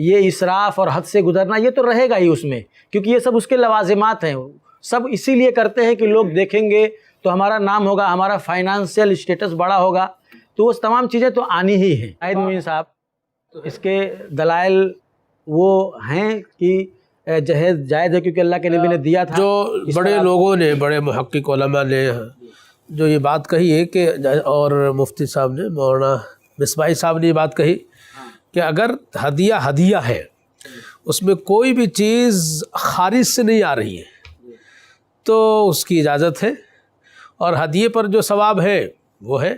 یہ اسراف اور حد سے گزرنا یہ تو رہے گا ہی اس میں، کیونکہ یہ سب اس کے لوازمات ہیں، سب اسی لیے کرتے ہیں کہ لوگ دیکھیں گے تو ہمارا نام ہوگا، ہمارا فائنانشیل اسٹیٹس بڑا ہوگا، تو وہ تمام چیزیں تو آنی ہی ہیں۔ شاہد معین صاحب، اس کے دلائل وہ ہیں کہ جہیز جائز ہے کیونکہ اللہ کے نبی نے دیا تھا۔ جو بڑے لوگوں نے، بڑے محقق علماء نے جو یہ بات کہی ہے کہ، اور مفتی صاحب نے، مولانا مصباحی صاحب نے یہ بات کہی کہ اگر ہدیہ ہے، اس میں کوئی بھی چیز خارج سے نہیں آ رہی ہے تو اس کی اجازت ہے، اور ہدیے پر جو ثواب ہے وہ ہے۔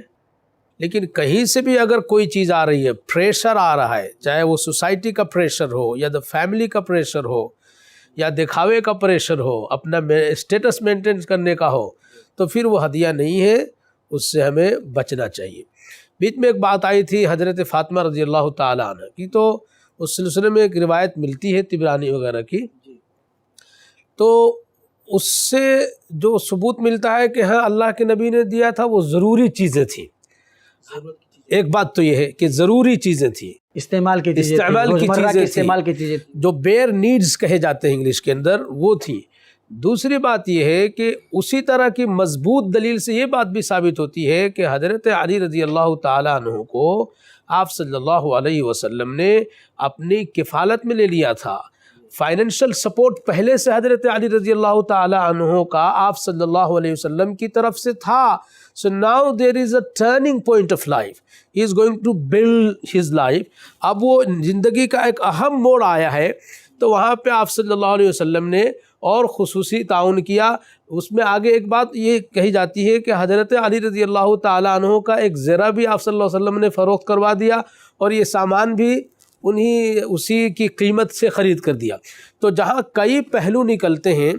لیکن کہیں سے بھی اگر کوئی چیز آ رہی ہے، پریشر آ رہا ہے، چاہے وہ سوسائٹی کا پریشر ہو یا فیملی کا پریشر ہو یا دکھاوے کا پریشر ہو، اپنا اسٹیٹس مینٹین کرنے کا ہو، تو پھر وہ ہدیہ نہیں ہے، اس سے ہمیں بچنا چاہیے۔ بیچ میں ایک بات آئی تھی حضرت فاطمہ رضی اللہ تعالیٰ عنہ کی، تو اس سلسلے میں ایک روایت ملتی ہے طبرانی وغیرہ کی، تو اس سے جو ثبوت ملتا ہے کہ ہاں اللہ کے نبی نے دیا تھا، وہ ضروری چیزیں تھیں۔ ایک بات تو یہ ہے کہ ضروری چیزیں تھیں، استعمال کی چیزیں، استعمال کی چیزیں جو بیئر نیڈز کہے جاتے ہیں انگلش کے اندر، وہ تھی۔ دوسری بات یہ ہے کہ اسی طرح کی مضبوط دلیل سے یہ بات بھی ثابت ہوتی ہے کہ حضرت علی رضی اللہ تعالیٰ عنہ کو آپ صلی اللہ علیہ وسلم نے اپنی کفالت میں لے لیا تھا۔ فائنینشل سپورٹ پہلے سے حضرت علی رضی اللہ تعالیٰ عنہ کا آپ صلی اللہ علیہ وسلم کی طرف سے تھا۔ So now there is a turning point of life. He is going to build his life. اب وہ زندگی کا ایک اہم موڑ آیا ہے، تو وہاں پہ آپ صلی اللہ علیہ وسلم نے اور خصوصی تعاون کیا۔ اس میں آگے ایک بات یہ کہی جاتی ہے کہ حضرت علی رضی اللہ تعالیٰ عنہ کا ایک زرہ بھی آپ صلی اللہ علیہ وسلم نے فروخت کروا دیا، اور یہ سامان بھی اسی کی قیمت سے خرید کر دیا۔ تو جہاں کئی پہلو نکلتے ہیں،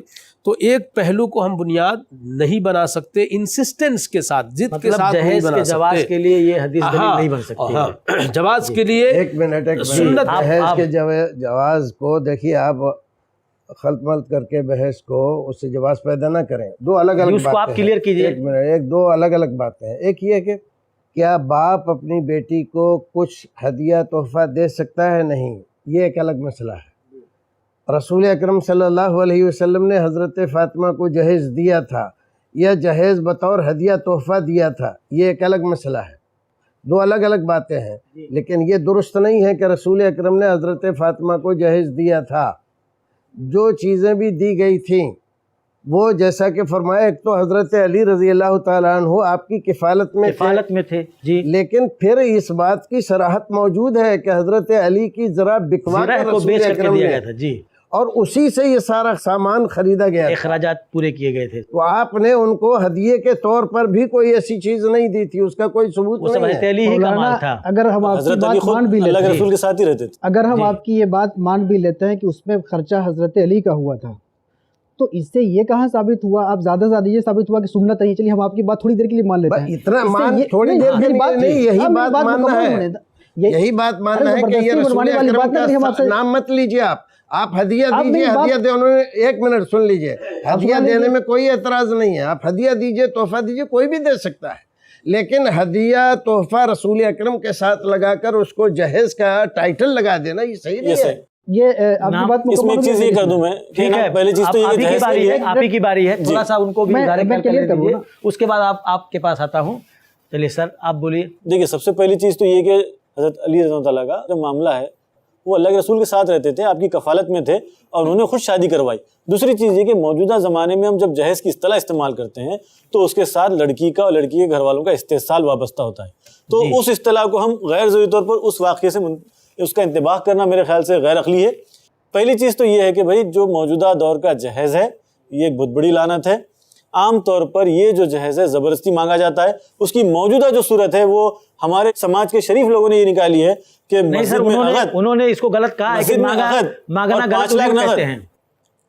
تو ایک پہلو کو ہم بنیاد نہیں بنا سکتے، انسسٹنس کے ساتھ، ضد کے ساتھ نہیں بنا سکتے۔ جواز کے لیے یہ حدیث دلیل نہیں بن سکتی۔ جواز کے لیے ایک منٹ سنت جہیز کے جواز کو دیکھیے، آپ خلط ملط کر کے بحث کو اس سے جواز پیدا نہ کریں۔ دو الگ الگ اس کو آپ کلیئر کیجئے۔ ایک منٹ، دو الگ الگ باتیں ہیں۔ ایک یہ کہ کیا باپ اپنی بیٹی کو کچھ ہدیہ تحفہ دے سکتا ہے؟ نہیں، یہ ایک الگ مسئلہ ہے۔ رسول اکرم صلی اللہ علیہ وسلم نے حضرت فاطمہ کو جہیز دیا تھا یا جہیز بطور ہدیہ تحفہ دیا تھا، یہ ایک الگ مسئلہ ہے، دو الگ الگ باتیں ہیں۔ لیکن یہ درست نہیں ہے کہ رسول اکرم نے حضرت فاطمہ کو جہیز دیا تھا۔ جو چیزیں بھی دی گئی تھیں وہ جیسا کہ فرمایا، ایک تو حضرت علی رضی اللہ تعالیٰ عنہ آپ کی کفالت میں تھے جی، لیکن پھر اس بات کی صراحت موجود ہے کہ حضرت علی کی ذرا بکوا کر رسول اکرم نے جی، اور اسی سے یہ سارا سامان خریدا گیا، اخراجات پورے کیے گئے تھے۔ تو آپ نے ان کو ہدیے کے طور پر بھی کوئی ایسی چیز نہیں دی تھی، اس کا کوئی ثبوت نہیں ہے۔ علی ہی کا مال تھا۔ اگر ہم آپ کی بات مان بھی لیتے ہیں، رسول کے ساتھ ہی رہتے تھے، اگر ہم آپ کی یہ بات مان بھی لیتے ہیں کہ اس میں خرچہ حضرت علی کا ہوا تھا، تو اس سے یہ کہاں ثابت ہوا؟ آپ زیادہ زیادہ یہ ثابت ہوا کہ سنت نہیں۔ چلیے ہم آپ کی بات تھوڑی دیر کے لیے مان لیتے ہیں، اتنا مان تھوڑی دیر کے لیے نہیں، یہی بات ماننا ہے، یہی بات ماننا ہے کہ یہ رسول اکرم کا نام مت لیجیے۔ آپ ہدیہ دیجیے، ہدیہ دے، انہوں نے ایک منٹ سن لیجیے، ہدیہ دینے میں کوئی اعتراض نہیں ہے، آپ ہدیہ دیجیے، تحفہ دیجیے، کوئی بھی دے سکتا ہے، لیکن ہدیہ تحفہ رسول اکرم کے ساتھ لگا کر اس کو جہیز کا ٹائٹل لگا دینا، یہ صحیح نہیں ہے۔ یہ آپ کی بات اس میں ایک چیز یہ کر دوں میں، ٹھیک ہے، پہلی چیز تو یہ آپ ہی کی باری ہے، تھوڑا سا ان کو بھی کلیئر کر دیجیے، اس کے بعد آپ کے پاس آتا ہوں۔ چلیے سر آپ بولیے۔ دیکھیے، سب سے پہلی چیز تو یہ کہ حضرت علی رضی اللہ تعالیٰ کا جو معاملہ ہے وہ اللہ کے رسول کے ساتھ رہتے تھے، آپ کی کفالت میں تھے، اور انہوں نے خود شادی کروائی۔ دوسری چیز یہ کہ موجودہ زمانے میں ہم جب جہیز کی اصطلاح استعمال کرتے ہیں تو اس کے ساتھ لڑکی کا اور لڑکی کے گھر والوں کا استحصال وابستہ ہوتا ہے، تو اس اصطلاح کو ہم غیر ضروری طور پر اس واقعے سے اس کا انتباہ کرنا میرے خیال سے غیر عقلی ہے۔ پہلی چیز تو یہ ہے کہ بھائی جو موجودہ دور کا جہیز ہے یہ ایک بہت بڑی لعنت ہے۔ عام طور پر یہ جو جہیز ہے زبردستی مانگا جاتا ہے، اس کی موجودہ جو صورت ہے وہ ہمارے سماج کے شریف لوگوں نے یہ نکالی ہے کہ مسجد میں عقد، انہوں نے اس کو غلط کہا ہے کہ مانگنا غلط کہتے ہیں،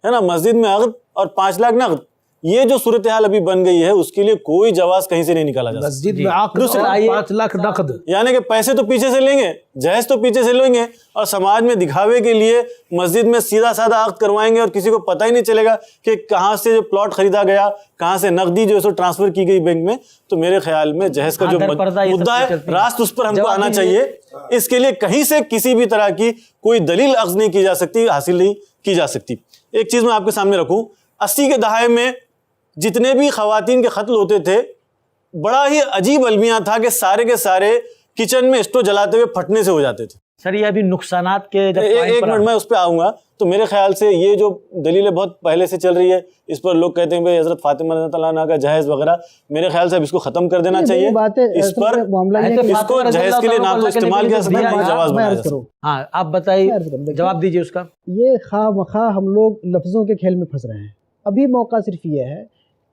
ہے نا، مسجد میں عقد اور 5 لاکھ نقد، یہ جو صورتحال ابھی بن گئی ہے اس کے لیے کوئی جواز کہیں سے نہیں نکالا جا سکتا. مسجد میں عقد اور 5 لاکھ نقد, یعنی کہ پیسے تو پیچھے سے لیں گے, جہیز تو پیچھے سے لیں گے, اور سماج میں دکھاوے کے لیے مسجد میں سیدھا سادہ عقد کروائیں گے, اور کسی کو پتہ ہی نہیں چلے گا کہ کہاں سے جو پلاٹ خریدا گیا, کہاں سے نقدی جو ہے سو ٹرانسفر کی گئی بینک میں. تو میرے خیال میں جہیز کا جو مدعا ہے راست اس پر ہم کو آنا چاہیے. اس کے لیے کہیں سے کسی بھی طرح کی کوئی دلیل اخذ نہیں کی جا سکتی, حاصل نہیں کی جا سکتی. ایک چیز میں آپ کے سامنے رکھوں, 80 کے دہائے میں جتنے بھی خواتین کے قتل ہوتے تھے, بڑا ہی عجیب المیہ تھا کہ سارے کے سارے کچن میں اسٹو جلاتے ہوئے پھٹنے سے ہو جاتے تھے. سر یہ ابھی نقصانات کے ایک منٹ میں اس پہ آؤں گا. تو میرے خیال سے یہ جو دلیل بہت پہلے سے چل رہی ہے, اس پر لوگ کہتے ہیں بھائی حضرت فاطمہ رضی اللہ عنہا کا جہیز وغیرہ, میرے خیال سے اب اس کو ختم کر دینا چاہیے. اس پر اس کو جہیز کے لیے نہ تو استعمال کیا سکتا ہے, جواز بنایا جا سکتا. ہاں آپ بتائیے, جواب دیجیے اس کا. یہ خواہ مخواہ ہم لوگ لفظوں کے کھیل میں پھنس رہے ہیں. ابھی موقع صرف یہ ہے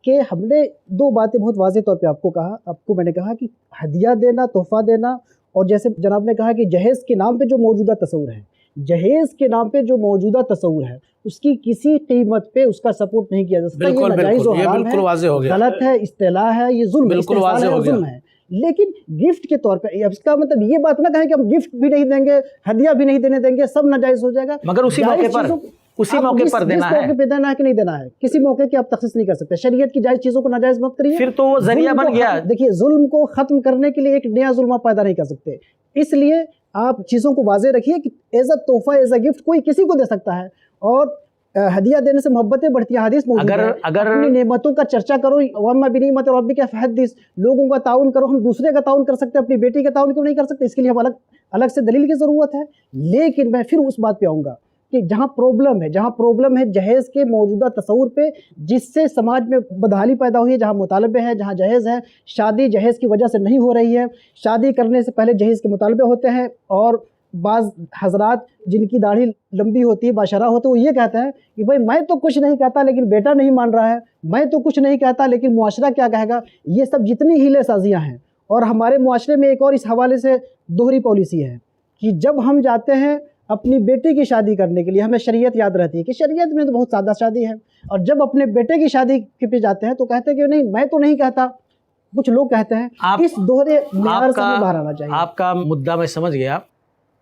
کہ ہم نے 2 باتیں بہت واضح طور پہ آپ کو میں نے کہا کہ ہدیہ دینا, تحفہ دینا, اور جیسے جناب نے کہا کہ جہیز کے نام پہ جو موجودہ تصور ہے, جہیز کے نام پہ جو موجودہ تصور ہے, اس کی کسی قیمت پہ اس کا سپورٹ نہیں کیا جا سکتا. یہ ناجائز و حرام ہے, غلط ہے, اصطلاح ہے, یہ ظلم ہے. لیکن گفٹ کے طور پہ, اس کا مطلب یہ بات نہ کہیں کہ ہم گفٹ بھی نہیں دیں گے, ہدیہ بھی نہیں دینے دیں گے, سب ناجائز ہو جائے گا. مگر اسی موقع پر دینا ہے کہ نہیں دینا ہے, کسی موقع کی آپ تخصیص نہیں کر سکتے. شریعت کی جائز چیزوں کو ناجائز مت کریے, پھر تو وہ ذریعہ بن گیا. دیکھیے ظلم کو ختم کرنے کے لیے ایک نیا ظلم آپ پیدا نہیں کر سکتے. اس لیے آپ چیزوں کو واضح رکھیے کہ ایز اے تحفہ, ایز اے گفٹ کوئی کسی کو دے سکتا ہے, اور ہدیہ دینے سے محبتیں بڑھتی ہیں. حدیث موجود ہے, اپنی نعمتوں کا چرچا کرو, وَأَمَّا بِنِعْمَتِ رَبِّكَ فَحَدِّثْ, لوگوں کا تعاون کرو. ہم دوسرے کا تعاون کر سکتے ہیں, اپنی بیٹی کا تعاون کیوں نہیں کر سکتے؟ اس کے لیے ہم الگ سے دلیل کی ضرورت ہے. لیکن میں پھر اس بات پہ آؤں گا کہ جہاں پرابلم ہے جہیز کے موجودہ تصور پہ, جس سے سماج میں بدحالی پیدا ہوئی ہے, جہاں مطالبے ہیں, جہاں جہیز ہے, شادی جہیز کی وجہ سے نہیں ہو رہی ہے, شادی کرنے سے پہلے جہیز کے مطالبے ہوتے ہیں, اور بعض حضرات جن کی داڑھی لمبی ہوتی ہے, باشرہ ہوتے ہیں, وہ یہ کہتے ہیں کہ بھائی میں تو کچھ نہیں کہتا لیکن بیٹا نہیں مان رہا ہے, میں تو کچھ نہیں کہتا لیکن معاشرہ کیا کہے گا. یہ سب جتنی ہیلے سازیاں ہیں, اور ہمارے معاشرے میں ایک اور اس حوالے سے دوہری پالیسی ہے کہ جب ہم جاتے ہیں اپنی بیٹی کی شادی کرنے کے لیے, ہمیں شریعت یاد رہتی ہے کہ شریعت میں تو بہت سادہ شادی ہے, اور جب اپنے بیٹے کی شادی کے پہ جاتے ہیں تو کہتے ہیں کہ نہیں میں تو نہیں کہتا, کچھ لوگ کہتے ہیں. اس دوہرے معیار سے باہر آنا چاہیے. آپ کا مدعا میں سمجھ گیا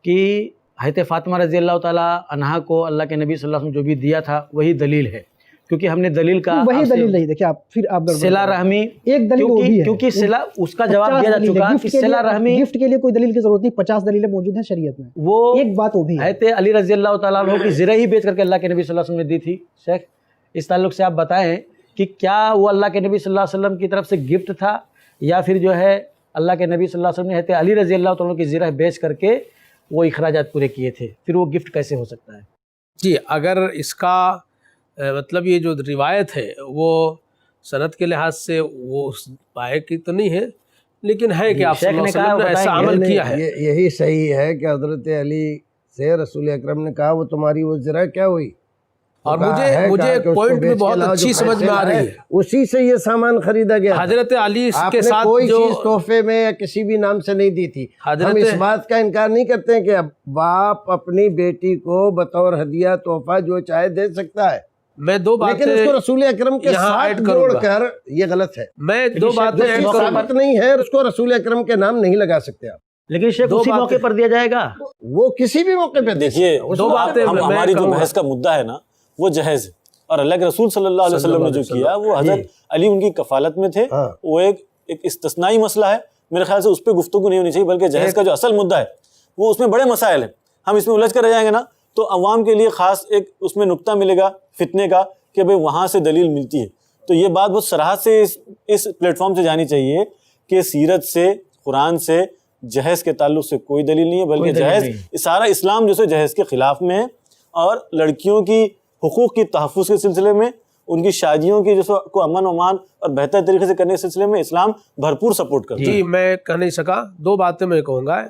کہ حضرت فاطمہ رضی اللہ تعالیٰ عنہا کو اللہ کے نبی صلی اللہ علیہ وسلم جو بھی دیا تھا وہی دلیل ہے, کیونکہ ہم نے دلیل کا وہی دلیل نہیں. دیکھیں آپ صلہ رحمی ایک دلیل وہ بھی ہے, کیونکہ صلہ اس کا جواب دیا جا چکا کہ صلہ رحمی گفٹ کے لیے کوئی دلیل کی ضرورت نہیں, 50 دلیلیں موجود ہیں شریعت میں. وہ ایک بات وہ بھی ہے, حضرت علی رضی اللہ تعالیٰ عنہ کی زرہ ہی بیچ کر کے اللہ کے نبی صلی اللہ علیہ وسلم نے دی تھی. شیخ اس تعلق سے آپ بتائیں کہ کیا وہ اللہ کے نبی صلی اللہ علیہ وسلم کی طرف سے گفٹ تھا, یا پھر جو ہے اللہ کے نبی صلی اللہ علیہ وسلم نے حضرت علی رضی اللہ تعالیٰ کی زرہ بیچ کر کے وہ اخراجات پورے کیے تھے, پھر وہ گفٹ کیسے ہو سکتا ہے؟ جی اگر اس کا مطلب یہ جو روایت ہے وہ سند کے لحاظ سے وہ پائے کی تو نہیں ہے, لیکن ہے کہ آپ صلی اللہ علیہ وسلم نے ایسا عمل کیا ہے. یہی صحیح ہے کہ حضرت علی سے رسول اکرم نے کہا وہ تمہاری وہ زرہ کیا ہوئی, اور مجھے پوائنٹ بھی بہت اچھی سمجھ میں آ رہی ہے. اسی سے یہ سامان خریدا گیا, حضرت علی کے ساتھ کوئی جو چیز تحفے میں یا کسی بھی نام سے نہیں دی تھی. ہم اس بات کا انکار نہیں کرتے ہیں کہ باپ اپنی بیٹی کو بطور ہدیہ تحفہ جو چاہے دے سکتا ہے, میں 2 باتیں لیکن اس کو رسول اکرم کے ساتھ جوڑ کر یہ غلط ہے. میں 2 باتیں ثابت نہیں ہے, اس کو رسول اکرم کے نام نہیں لگا سکتے آپ. لیکن شیخ اسی موقع پر دیا جائے گا, وہ کسی بھی موقع پہ. دیکھیے 2 باتیں ہماری جو بحث کا مدعا ہے نا وہ جہیز ہے, اور اللہ کے رسول صلی اللہ علیہ وسلم نے جو کیا وہ حضرت علی ان کی کفالت میں تھے, وہ ایک استثنائی مسئلہ ہے. میرے خیال سے اس پہ گفتگو نہیں ہونی چاہیے, بلکہ جہیز کا جو اصل مدعا ہے وہ اس میں بڑے مسائل ہیں. ہم اس میں الجھ کر رہ جائیں گے نا تو عوام کے لیے خاص ایک اس میں نقطہ ملے گا فتنے کا کہ بھئی وہاں سے دلیل ملتی ہے. تو یہ بات بہت صراحت سے اس پلیٹ فارم سے جانی چاہیے کہ سیرت سے, قرآن سے جہیز کے تعلق سے کوئی دلیل نہیں ہے, بلکہ جہیز سارا اسلام جو ہے جہیز کے خلاف میں ہے, اور لڑکیوں کی حقوق کی تحفظ کے سلسلے میں, ان کی شادیوں کی جو کو امن و امان اور بہتر طریقے سے کرنے کے سلسلے میں اسلام بھرپور سپورٹ کرتا ہے. جی میں کہہ نہیں سکا, 2 باتیں میں کہوں گا.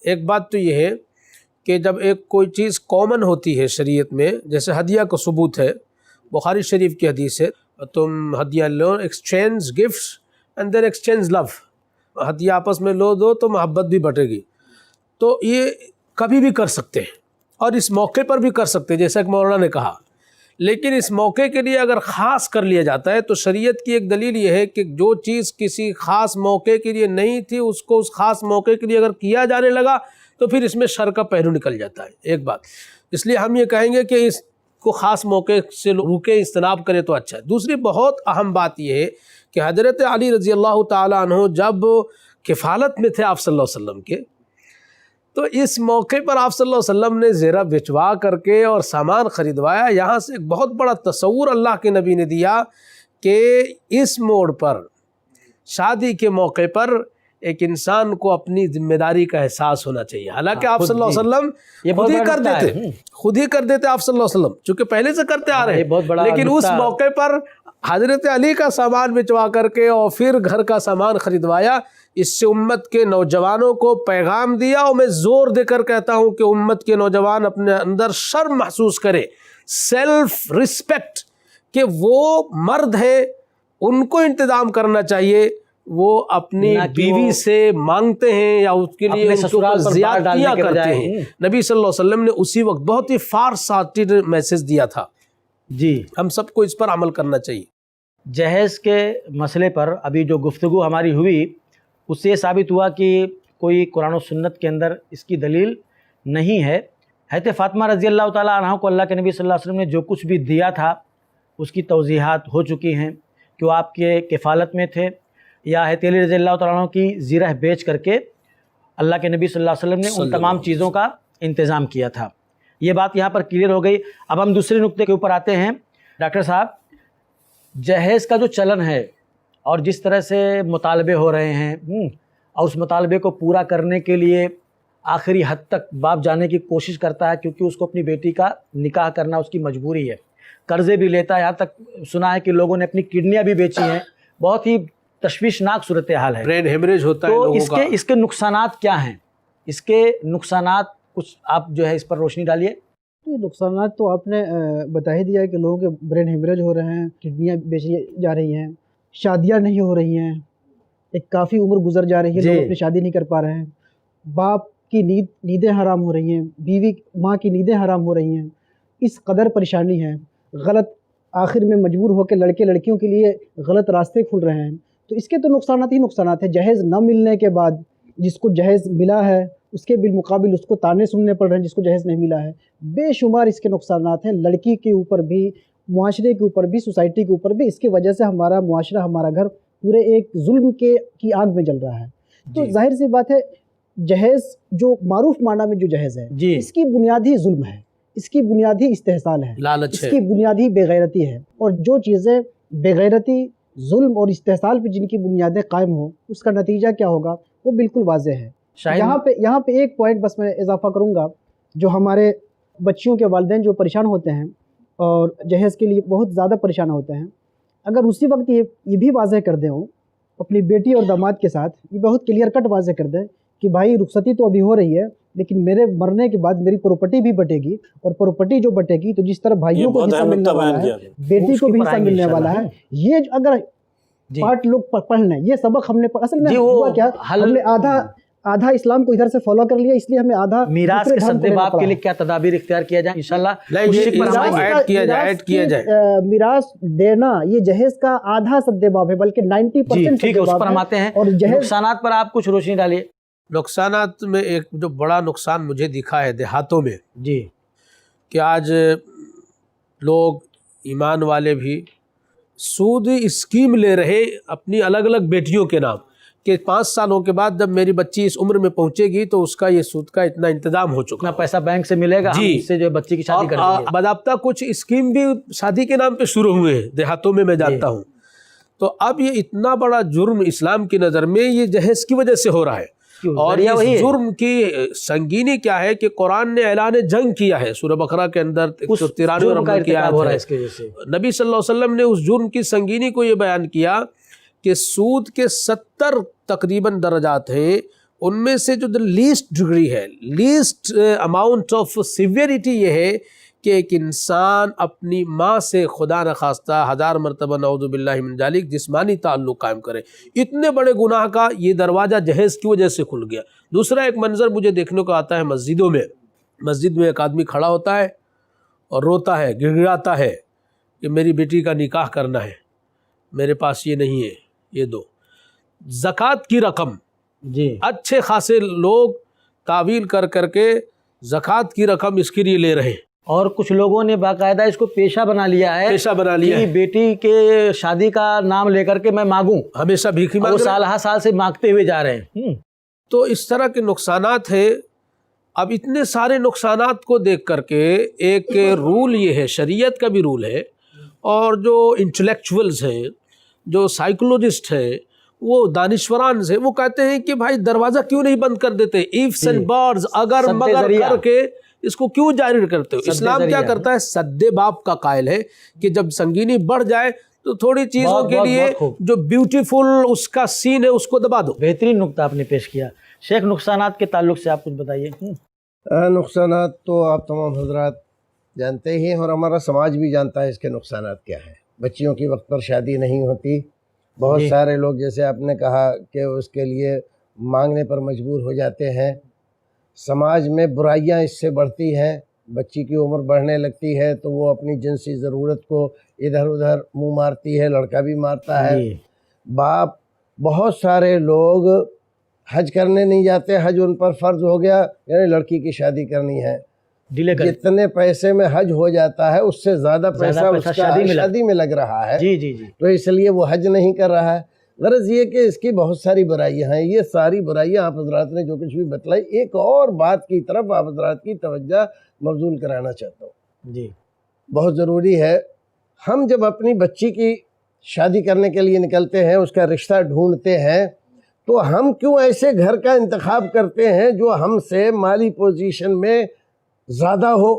ایک بات تو یہ ہے کہ جب ایک کوئی چیز کامن ہوتی ہے شریعت میں, جیسے ہدیہ کا ثبوت ہے, بخاری شریف کی حدیث ہے, تم ہدیہ لو, exchange gifts and then exchange لو, ہدیہ آپس میں لو دو تو محبت بھی بٹے گی. تو یہ کبھی بھی کر سکتے ہیں, اور اس موقع پر بھی کر سکتے ہیں جیسا کہ مولانا نے کہا. لیکن اس موقع کے لیے اگر خاص کر لیا جاتا ہے تو شریعت کی ایک دلیل یہ ہے کہ جو چیز کسی خاص موقع کے لیے نہیں تھی اس کو اس خاص موقع کے لیے اگر کیا جانے لگا تو پھر اس میں شر کا پہلو نکل جاتا ہے، ایک بات۔ اس لیے ہم یہ کہیں گے کہ اس کو خاص موقع سے روکے، اجتناب کرے تو اچھا ہے۔ دوسری بہت اہم بات یہ ہے کہ حضرت علی رضی اللہ تعالیٰ عنہ جب کفالت میں تھے آپ صلی اللہ علیہ وسلم کے، تو اس موقع پر آپ صلی اللہ علیہ وسلم نے زیرہ بچوا کر کے اور سامان خریدوایا۔ یہاں سے ایک بہت بڑا تصور اللہ کے نبی نے دیا کہ اس موڑ پر شادی کے موقع پر ایک انسان کو اپنی ذمہ داری کا احساس ہونا چاہیے۔ حالانکہ آپ صلی اللہ علیہ وسلم خود ہی کر دیتے، خود ہی کر دیتے آپ صلی اللہ علیہ وسلم، چونکہ پہلے سے کرتے آ رہے ہیں، لیکن اس موقع پر حضرت علی کا سامان بچوا کر کے اور پھر گھر کا سامان خریدوایا۔ اس سے امت کے نوجوانوں کو پیغام دیا، اور میں زور دے کر کہتا ہوں کہ امت کے نوجوان اپنے اندر شرم محسوس کرے، سیلف رسپیکٹ، کہ وہ مرد ہیں، ان کو انتظام کرنا چاہیے، وہ اپنی بیوی سے مانگتے ہیں یا اس کے لیے زیادتیاں کرتے ہیں۔ نبی صلی اللہ علیہ وسلم نے اسی وقت بہت ہی فار سائٹڈ میسج دیا تھا۔ جی، ہم سب کو اس پر عمل کرنا چاہیے۔ جہیز کے مسئلے پر ابھی جو گفتگو ہماری ہوئی اس سے یہ ثابت ہوا کہ کوئی قرآن و سنت کے اندر اس کی دلیل نہیں ہے۔ حضرت فاطمہ رضی اللہ تعالیٰ عنہ کو اللہ کے نبی صلی اللہ علیہ وسلم نے جو کچھ بھی دیا تھا اس کی توضیحات ہو چکی ہیں کہ وہ آپ کے کفالت میں تھے، یا حضرت علی رضی اللہ تعالیٰ عنہ کی زیرہ بیچ کر کے اللہ کے نبی صلی اللہ علیہ وسلم نے ان تمام چیزوں کا انتظام کیا تھا۔ یہ بات یہاں پر کلیئر ہو گئی۔ اب ہم دوسرے نقطے کے اوپر آتے ہیں۔ ڈاکٹر صاحب، جہیز کا جو چلن ہے اور جس طرح سے مطالبے ہو رہے ہیں، اور اس مطالبے کو پورا کرنے کے لیے آخری حد تک باپ جانے کی کوشش کرتا ہے، کیونکہ اس کو اپنی بیٹی کا نکاح کرنا اس کی مجبوری ہے، قرضے بھی لیتا ہے، یہاں تک سنا ہے کہ لوگوں نے اپنی کڈنیاں بھی بیچی ہیں۔ بہت ہی تشویشناک صورتحال ہے، برین ہیمریج ہوتا ہے تو لوگوں کا۔ اس کے نقصانات کیا ہیں؟ اس کے نقصانات کچھ آپ جو ہے اس پر روشنی ڈالیے۔ یہ نقصانات تو آپ نے بتا ہی دیا ہے کہ لوگوں کے برین ہیمریج ہو رہے ہیں، کڈنیاں بیچی جا رہی ہیں، شادیاں نہیں ہو رہی ہیں، ایک کافی عمر گزر جا رہی ہے، لوگ اپنی شادی نہیں کر پا رہے ہیں، باپ کی نیندیں حرام ہو رہی ہیں، بیوی ماں کی نیندیں حرام ہو رہی ہیں، اس قدر پریشانی ہے، غلط آخر میں مجبور ہو کے لڑکے لڑکیوں کے لیے غلط راستے کھل رہے ہیں۔ تو اس کے تو نقصانات ہی نقصانات ہیں۔ جہیز نہ ملنے کے بعد جس کو جہیز ملا ہے اس کے بالمقابل اس کو تانے سننے پڑ رہے ہیں جس کو جہیز نہیں ملا ہے۔ بے شمار اس کے نقصانات ہیں، لڑکی کے اوپر بھی، معاشرے کے اوپر بھی، سوسائٹی کے اوپر بھی۔ اس کی وجہ سے ہمارا معاشرہ، ہمارا گھر پورے ایک ظلم کی آگ میں جل رہا ہے۔ تو ظاہر سی بات ہے، جہیز جو معروف معنی میں جو جہیز ہے، اس کی بنیاد ہی ظلم ہے، اس کی بنیاد ہی استحصال ہے، لالچ ہے، اس کی بنیاد ہی بے غیرتی ہے۔ اور جو چیزیں بے غیرتی، ظلم اور استحصال پہ جن کی بنیادیں قائم ہوں، اس کا نتیجہ کیا ہوگا وہ بالکل واضح ہے۔ یہاں پہ ایک پوائنٹ بس میں اضافہ کروں گا، جو ہمارے بچیوں کے والدین جو پریشان ہوتے ہیں اور جہیز کے لیے بہت زیادہ پریشان ہوتے ہیں، اگر اسی وقت یہ بھی واضح کر دیں ہوں اپنی بیٹی اور داماد کے ساتھ، یہ بہت کلیئر کٹ واضح کر دیں کہ بھائی رخصتی تو ابھی ہو رہی ہے، لیکن میرے مرنے کے بعد میری پراپرٹی بھی بٹے گی، اور پراپرٹی جو بٹے گی تو جس طرح بھائیوں کو حصہ ملنے والا ہے، بیٹی کو بھی حصہ ملنے والا ہے۔ یہ اگر پارٹ لوگ پڑھ لیں، یہ سبق ہم نے اصل میں ہوا کیا، ہم نے آدھا اسلام کو ادھر سے فالو کر لیا، اس لیے ہمیں آدھا میراث کے سد باب کے لیے کیا تدابیر اختیار کیا جائے انشاءاللہ میراث دینا، یہ جہیز کا آدھا سد باب ہے، بلکہ 90% ٹھیک ہے، اس پر ہم آتے ہیں۔ اور نقصانات پر آپ کچھ روشنی ڈالیے۔ نقصانات میں ایک جو بڑا نقصان مجھے دکھا ہے دیہاتوں میں، کہ آج لوگ ایمان والے بھی سود اسکیم لے رہے اپنی الگ الگ بیٹیوں کے نام، کہ 5 سالوں کے بعد جب میری بچی اس عمر میں پہنچے گی تو اس کا یہ سود کا اتنا انتظام ہو چکا، پیسہ بینک سے ملے گا، ہم اس سے جو بچی کی شادی کر دیں گے۔ باضابطہ کچھ اسکیم بھی شادی کے نام پہ شروع ہوئے ہیں دیہاتوں میں جانتا ہوں۔ تو اب یہ اتنا بڑا جرم اسلام کی نظر میں یہ جہیز کی وجہ سے ہو رہا ہے، اور اس جرم کی سنگینی کیا ہے کہ قرآن نے اعلان جنگ کیا ہے سورہ بقرہ کے اندر 193 نمبر کی آیت ہے۔ نبی صلی اللہ علیہ وسلم نے اس جرم کی سنگینی کو یہ بیان کیا کہ سود کے 70 تقریباً درجات ہیں، ان میں سے جو لیسٹ ڈگری ہے، لیسٹ اماؤنٹ آف سیویریٹی یہ ہے کہ ایک انسان اپنی ماں سے خدا نخواستہ 1000 مرتبہ نعوذ باللہ من ذالک جسمانی تعلق قائم کرے۔ اتنے بڑے گناہ کا یہ دروازہ جہیز کی وجہ سے کھل گیا۔ دوسرا ایک منظر مجھے دیکھنے کو آتا ہے مسجدوں میں، مسجد میں ایک آدمی کھڑا ہوتا ہے اور روتا ہے، گڑگڑاتا ہے کہ میری بیٹی کا نکاح کرنا ہے، میرے پاس یہ نہیں ہے، یہ دو. زکوٰۃ کی رقم جی اچھے خاصے لوگ تعویل کر کر کے زکوٰۃ کی رقم اس کے لیے لے رہے ہیں. اور کچھ لوگوں نے باقاعدہ اس کو پیشہ بنا لیا ہے، پیشہ بنا لیا کہ ہے، بیٹی کے شادی کا نام لے کر کے میں مانگوں، ہمیشہ بھیک ہی وہ مانگ رہے ہیں. سال ہر سال سے مانگتے ہوئے جا رہے ہیں. تو اس طرح کے نقصانات ہیں. اب اتنے سارے نقصانات کو دیکھ کر کے ایک رول یہ ہے، شریعت کا بھی رول ہے، اور جو انٹلیکچولز ہیں، جو سائیکولوجسٹ ہیں، وہ دانشوران سے وہ کہتے ہیں کہ بھائی دروازہ کیوں نہیں بند کر دیتے، ایفس اینڈ برڈز اگر سد مگر ذریعہ کر کے اس کو کیوں جاری کرتے ہو. سد اسلام کیا ذریعہ. کرتا ہے؟ سد باب کا قائل ہے کہ جب سنگینی بڑھ جائے تو تھوڑی چیزوں بہت کے بہت لیے بہت خوب. جو بیوٹیفل اس کا سین ہے اس کو دبا دو. بہترین نقطہ آپ نے پیش کیا. شیخ، نقصانات کے تعلق سے آپ کچھ بتائیے. نقصانات تو آپ تمام حضرات جانتے ہی ہیں، اور ہمارا سماج بھی جانتا ہے اس کے نقصانات کیا ہیں. بچیوں کی وقت پر شادی نہیں ہوتی. بہت جی. سارے لوگ جیسے آپ نے کہا کہ اس کے لیے مانگنے پر مجبور ہو جاتے ہیں. سماج میں برائیاں اس سے بڑھتی ہیں. بچی کی عمر بڑھنے لگتی ہے تو وہ اپنی جنسی ضرورت کو ادھر ادھر منہ مارتی ہے، لڑکا بھی مارتا ہے. جی. باپ، بہت سارے لوگ حج کرنے نہیں جاتے، حج ان پر فرض ہو گیا، یعنی لڑکی کی شادی کرنی ہے. ڈیلے کر. جتنے پیسے میں حج ہو جاتا ہے اس سے زیادہ پیسہ اس کا شادی میں لگ رہا ہے. جی جی جی. تو اس لیے وہ حج نہیں کر رہا ہے. غرض یہ کہ اس کی بہت ساری برائیاں ہیں. یہ ساری برائیاں آپ حضرات نے جو کچھ بھی بتلائی، ایک اور بات کی طرف آپ حضرات کی توجہ مبذول کرانا چاہتا ہوں. جی. بہت ضروری ہے، ہم جب اپنی بچی کی شادی کرنے کے لیے نکلتے ہیں، اس کا رشتہ ڈھونڈتے ہیں، تو ہم کیوں ایسے گھر کا انتخاب کرتے ہیں جو ہم سے مالی پوزیشن میں زیادہ ہو،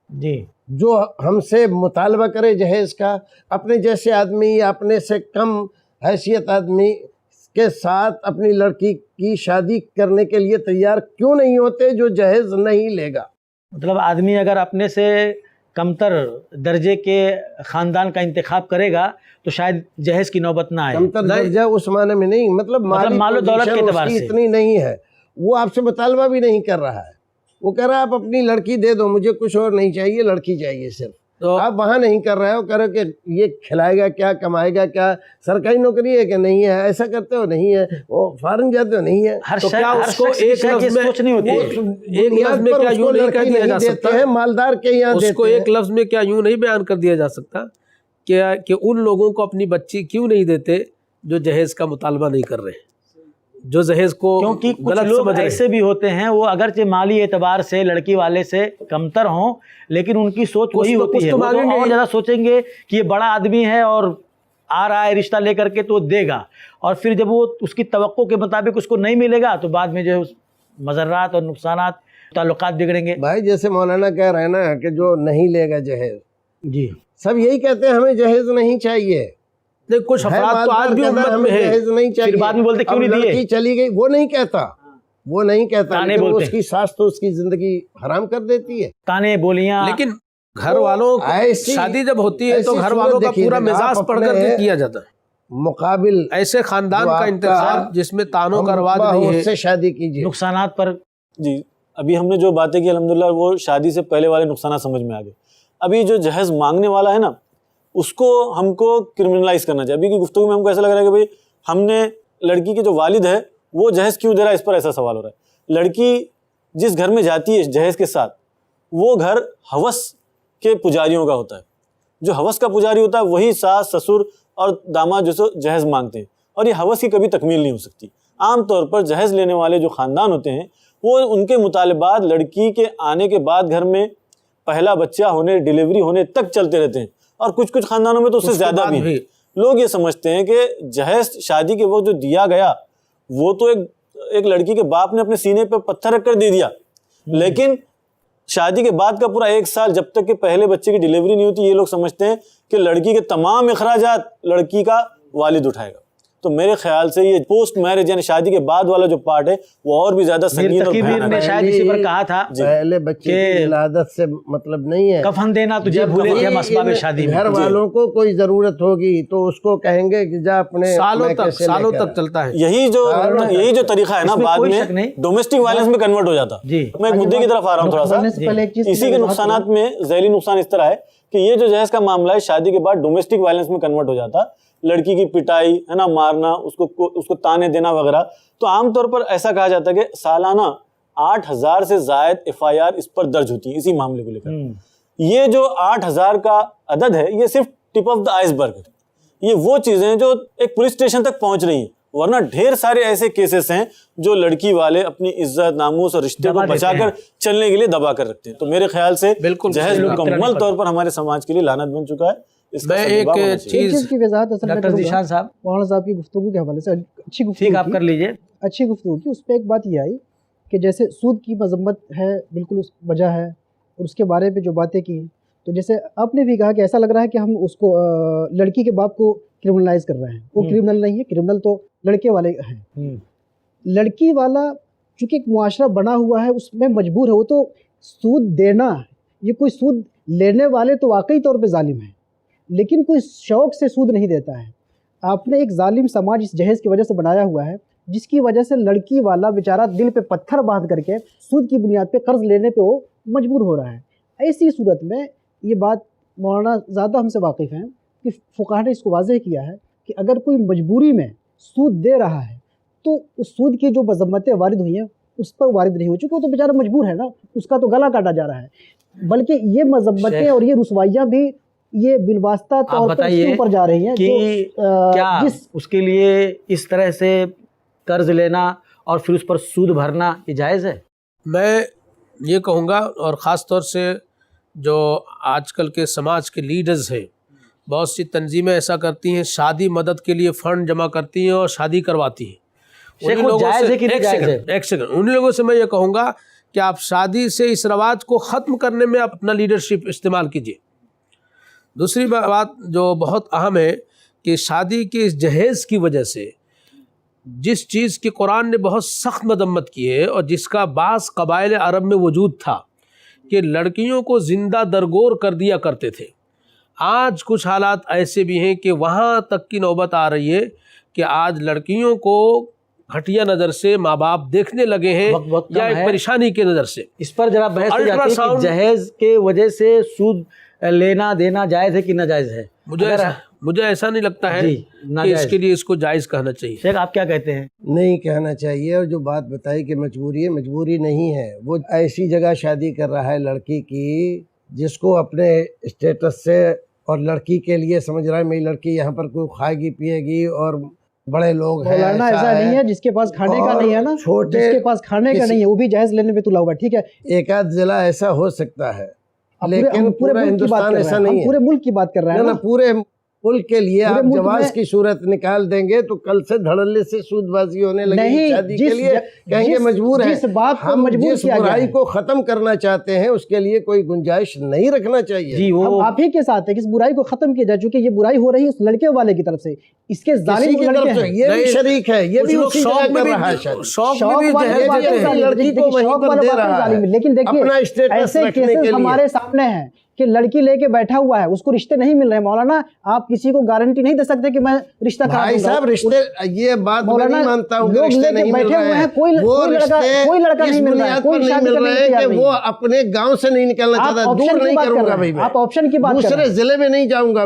جی. جو ہم سے مطالبہ کرے جہیز کا. اپنے جیسے آدمی یا اپنے سے کم حیثیت آدمی کے ساتھ اپنی لڑکی کی شادی کرنے کے لیے تیار کیوں نہیں ہوتے جو جہیز نہیں لے گا؟ مطلب آدمی اگر اپنے سے کمتر درجے کے خاندان کا انتخاب کرے گا تو شاید جہیز کی نوبت نہ آئے. کمتر درجہ اس معنی میں نہیں، مطلب مال و دولت کے اعتبار سے اتنی نہیں ہے. وہ آپ سے مطالبہ بھی نہیں کر رہا ہے. وہ کہہ رہا ہے آپ اپنی لڑکی دے دو، مجھے کچھ اور نہیں چاہیے، لڑکی چاہیے صرف. تو آپ وہاں نہیں کر رہے ہو، کہہ رہے کہ یہ کھلائے گا کیا، کمائے گا کیا، سرکاری نوکری ہے کہ نہیں ہے، ایسا کرتے ہو نہیں ہے، وہ فارن جاتے ہو نہیں ہے. ہر تو کیا ہر اس کو شخص کی ایک شے کی لفظ میں سوچ نہیں ہوتی ہے. ایک لفظ میں کیا یوں نہیں کہہ دیا جا سکتا؟ دیتے ہیں مالدار کے یہاں اس کو دیتے ہیں. ایک لفظ میں کیا یوں نہیں بیان کر دیا جا سکتا کہ ان لوگوں کو اپنی بچی کیوں نہیں دیتے جو جہیز کا مطالبہ نہیں کر رہے، جو جہیز کو کیونکہ کچھ غلط لوگ سمجھ رہے ہیں. ایسے بھی ہوتے ہیں، وہ اگرچہ مالی اعتبار سے لڑکی والے سے کمتر ہوں، لیکن ان کی سوچ وہی ہوتی ہے. وہ تو اور زیادہ سوچیں گے کہ یہ بڑا آدمی ہے اور آ رہا ہے رشتہ لے کر کے تو دے گا، اور پھر جب وہ اس کی توقع کے مطابق اس کو نہیں ملے گا تو بعد میں جو مضرات اور نقصانات، تعلقات بگڑیں گے. بھائی جیسے مولانا کہہ رہے ہیں نا کہ جو نہیں لے گا جہیز، جی. سب یہی کہتے ہیں ہمیں جہیز نہیں چاہیے. کچھ افراد تو آج بھی امت میں ہیں، جہیز نہیں چاہیے. پھر بعد میں بولتے کیوں نہیں دیے؟ لڑکی چلی گئی، وہ نہیں کہتا، وہ نہیں کہتا، تانے لیکن بولتے اس کی ساس تو اس کی زندگی حرام کر دیتی ہے. تانے بولیاں. لیکن گھر والوں شادی جب ہوتی ہے تو گھر والوں کا پورا مزاج پڑھ کر کے کیا جاتا ہے. مقابل ایسے خاندان کا انتخاب جس میں تانوں کا رواج نہیں ہے، اس سے شادی کیجیے. نقصانات پر جی ابھی ہم نے جو باتیں کی الحمدللہ وہ شادی سے پہلے والے نقصانات سمجھ میں آ گئے. ابھی جو جہیز مانگنے والا ہے نا، اس کو ہم کو کرمنلائز کرنا چاہیے. ابھی کی گفتگو میں ہم کو ایسا لگ رہا ہے کہ بھئی ہم نے لڑکی کے جو والد ہے وہ جہیز کیوں دے رہا ہے، اس پر ایسا سوال ہو رہا ہے. لڑکی جس گھر میں جاتی ہے جہیز کے ساتھ، وہ گھر ہوس کے پجاریوں کا ہوتا ہے. جو ہوس کا پجاری ہوتا ہے وہی ساس، سسر اور داماد جو سو جہیز مانگتے ہیں، اور یہ ہوس کی کبھی تکمیل نہیں ہو سکتی. عام طور پر جہیز لینے والے جو خاندان ہوتے ہیں وہ ان کے مطالبات لڑکی کے آنے کے بعد گھر میں پہلا بچہ ہونے، ڈیلیوری ہونے تک چلتے رہتے ہیں، اور کچھ خاندانوں میں تو اس سے زیادہ بھی ہیں. لوگ یہ سمجھتے ہیں کہ جہیز شادی کے وقت جو دیا گیا وہ تو ایک لڑکی کے باپ نے اپنے سینے پہ پتھر رکھ کر دے دیا، لیکن شادی کے بعد کا پورا 1 سال جب تک کہ پہلے بچے کی ڈیلیوری نہیں ہوتی، یہ لوگ سمجھتے ہیں کہ لڑکی کے تمام اخراجات لڑکی کا والد اٹھائے گا. تو میرے خیال سے یہ پوسٹ میرج یعنی شادی کے بعد والا جو پارٹ ہے وہ اور بھی زیادہ سنگین اور بھیانک نے ہے۔ شاید اسی پر کہا تھا پہلے بچے کی ولادت سے مطلب نہیں ہے، کفن دینا تجھے بھولے تھے ہم اسباب شادی میں۔ گھر والوں کو کوئی ضرورت ہوگی تو اس کو کہیں گے کہ جا اپنے سالوں میکے سے لے سالوں کر تک چلتا ہے۔ یہی جو طریقہ ہے نا اس میں بعد کوئی میں شک نہیں۔ ڈومیسٹک وائلنس میں کنورٹ ہو جاتا۔ جی میں ایک مدعے کی طرف آ رہا ہوں تھوڑا سا، سے پہلے ایک چیز اسی کے نقصانات میں ذیلی نقصان اس طرح ہے کہ یہ جو جہیز کا معاملہ ہے شادی کے بعد ڈومیسٹک وائلنس میں کنورٹ ہو جاتا، لڑکی کی پٹائی ہے نا، مارنا، اس کو تانے دینا وغیرہ۔ تو عام طور پر ایسا کہا جاتا ہے کہ سالانہ 8,000 سے زائد FIR اس پر درج ہوتی ہیں اسی معاملے کو لے کر۔ یہ جو 8,000 کا عدد ہے یہ صرف ٹپ آف دا آئس برگ ہے، یہ وہ چیزیں جو ایک پولیس اسٹیشن تک پہنچ رہی ہیں، ورنہ ڈھیر سارے ایسے کیسز ہیں جو لڑکی والے اپنی عزت، ناموس اور رشتے کو بچا کر چلنے کے لیے دبا کر رکھتے ہیں۔ تو میرے خیال سے جہیز مکمل طور پر ہمارے سماج کے لیے لعنت بن چکا ہے۔ اس کا میں سبب ہونا ایک چاہیے۔ چیز کی وضاحت اصل میں ڈاکٹر ذیشان صاحب، مولانا صاحب کی گفتگو کے حوالے سے اچھی گفتگو ٹھیک آپ کی، کر لیجئے۔ اچھی گفتگو کی۔ اس پہ ایک بات یہ آئی کہ جیسے سود کی مذمت ہے، بالکل اس وجہ ہے، اور اس کے بارے میں جو باتیں کی، تو جیسے آپ نے بھی کہا کہ ایسا لگ رہا ہے کہ ہم اس کو لڑکی کے باپ کو کرمنلائز کر رہے ہیں۔ وہ کرمنل نہیں ہے، کرمنل تو لڑکے والے ہیں۔ لڑکی والا چونکہ ایک معاشرہ بنا ہوا ہے اس میں مجبور ہے، وہ تو سود دینا، یہ کوئی سود لینے والے تو واقعی طور پہ ظالم ہیں، لیکن کوئی شوق سے سود نہیں دیتا ہے۔ آپ نے ایک ظالم سماج اس جہیز کی وجہ سے بنایا ہوا ہے، جس کی وجہ سے لڑکی والا بیچارہ دل پہ پتھر باندھ کر کے سود کی بنیاد پہ قرض لینے پہ وہ مجبور ہو رہا ہے۔ ایسی صورت میں یہ بات مولانا زیادہ ہم سے واقف ہیں کہ فقہا نے اس کو واضح کیا ہے کہ اگر کوئی مجبوری میں سود دے رہا ہے تو اس سود کی جو مذمتیں وارد ہوئی ہیں اس پر وارد نہیں ہو چکے، وہ تو بیچارہ مجبور ہے نا، اس کا تو گلا کاٹا جا رہا ہے۔ بلکہ یہ مذمتیں اور یہ رسوائیاں بھی یہ بالواسطہ طور پر اس کے اوپر جا رہی ہیں کہ کیا اس کے لیے اس طرح سے قرض لینا اور پھر اس پر سود بھرنا یہ جائز ہے؟ میں یہ کہوں گا، اور خاص طور سے جو آج کل کے سماج کے لیڈرز ہیں، بہت سی تنظیمیں ایسا کرتی ہیں، شادی مدد کے لیے فنڈ جمع کرتی ہیں اور شادی کرواتی ہیں۔ شیخ وہ جائز ہے کہ نہیں جائز ہے؟ ایک سیکنڈ، ان لوگوں سے میں یہ کہوں گا کہ آپ شادی سے اس رواج کو ختم کرنے میں اپنا لیڈرشپ استعمال کیجیے۔ دوسری بات جو بہت اہم ہے کہ شادی کے اس جہیز کی وجہ سے جس چیز کی قرآن نے بہت سخت مذمت کی ہے اور جس کا بعض قبائل عرب میں وجود تھا کہ لڑکیوں کو زندہ درگور کر دیا کرتے تھے، آج کچھ حالات ایسے بھی ہیں کہ وہاں تک کی نوبت آ رہی ہے کہ آج لڑکیوں کو گھٹیا نظر سے ماں باپ دیکھنے لگے ہیں یا ایک پریشانی کی نظر سے۔ اس پر ذرا بحث ہو جاتی ہے کہ جہیز کے وجہ سے سود لینا دینا جائز ہے کہ ناجائز ہے؟ مجھے ایسا نہیں لگتا ہے کہ اس کے لیے اس کو جائز کہنا چاہیے۔ شیخ آپ کیا کہتے ہیں؟ نہیں کہنا چاہیے، اور جو بات بتائی کہ مجبوری ہے، مجبوری نہیں ہے۔ وہ ایسی جگہ شادی کر رہا ہے لڑکی کی جس کو اپنے اسٹیٹس سے اور لڑکی کے لیے سمجھ رہا ہے میری لڑکی یہاں پر کوئی کھائے گی پیے گی اور بڑے لوگ ہیں، ایسا نہیں ہے جس کے پاس کھانے کا نہیں ہے نا، جس کے پااس کھانے کا نہیں ہے وہ بھی جہیز لینے پہ تلا ہوا ہے، ٹھیک ہے، ایک آدھ ضلع ایسا ہو سکتا ہے لیکن پورے ملک کی بات کر رہے ہیں، ہم پورے ملک کی بات کر رہے ہیں، پورے ملک کے لیے آپ جواز کی صورت نکال دیں گے تو کل سے دھڑلے سے سود بازی ہونے لگے شادی کے لیے، کہیں گے مجبور ہے۔ ہم جس برائی کو ختم کرنا چاہتے ہیں اس کے لیے کوئی گنجائش نہیں رکھنا چاہیے۔ جی ہم آپ ہی کے ساتھ ہیں کہ اس برائی کو ختم کیا جائے، چونکہ یہ برائی ہو رہی ہے اس لڑکے والے کی طرف سے، اس کے ظالم لڑکے ہیں، یہ بھی شریک ہے، یہ بھی اسی جگہ کر رہا ہے شادی، لڑکی کو وہیں پر دے رہا ہے، لیکن دیکھیے اپنا اسٹیٹس ایسے رکھنے کے کیسز لیے۔ ہمارے سامنے ہیں کہ لڑکی لے کے بیٹھا ہوا ہے، اس کو رشتے نہیں مل رہے۔ مولانا آپ کسی کو گارنٹی نہیں دے سکتے کہ میں رشتہ کرا دوں گا۔ بھائی صاحب رشتے، یہ بات میں نہیں مانتا ہوں کہ رشتے نہیں مل رہے ہیں، وہ رشتے اس بنیاد پر نہیں مل رہے ہیں کہ وہ اپنے گاؤں سے نہیں نکلنا چاہتا، دور نہیں کروں گا بھائی، میں آپ آپشن کی بات کر رہے ہیں، دوسرے ضلع میں نہیں جاؤں گا،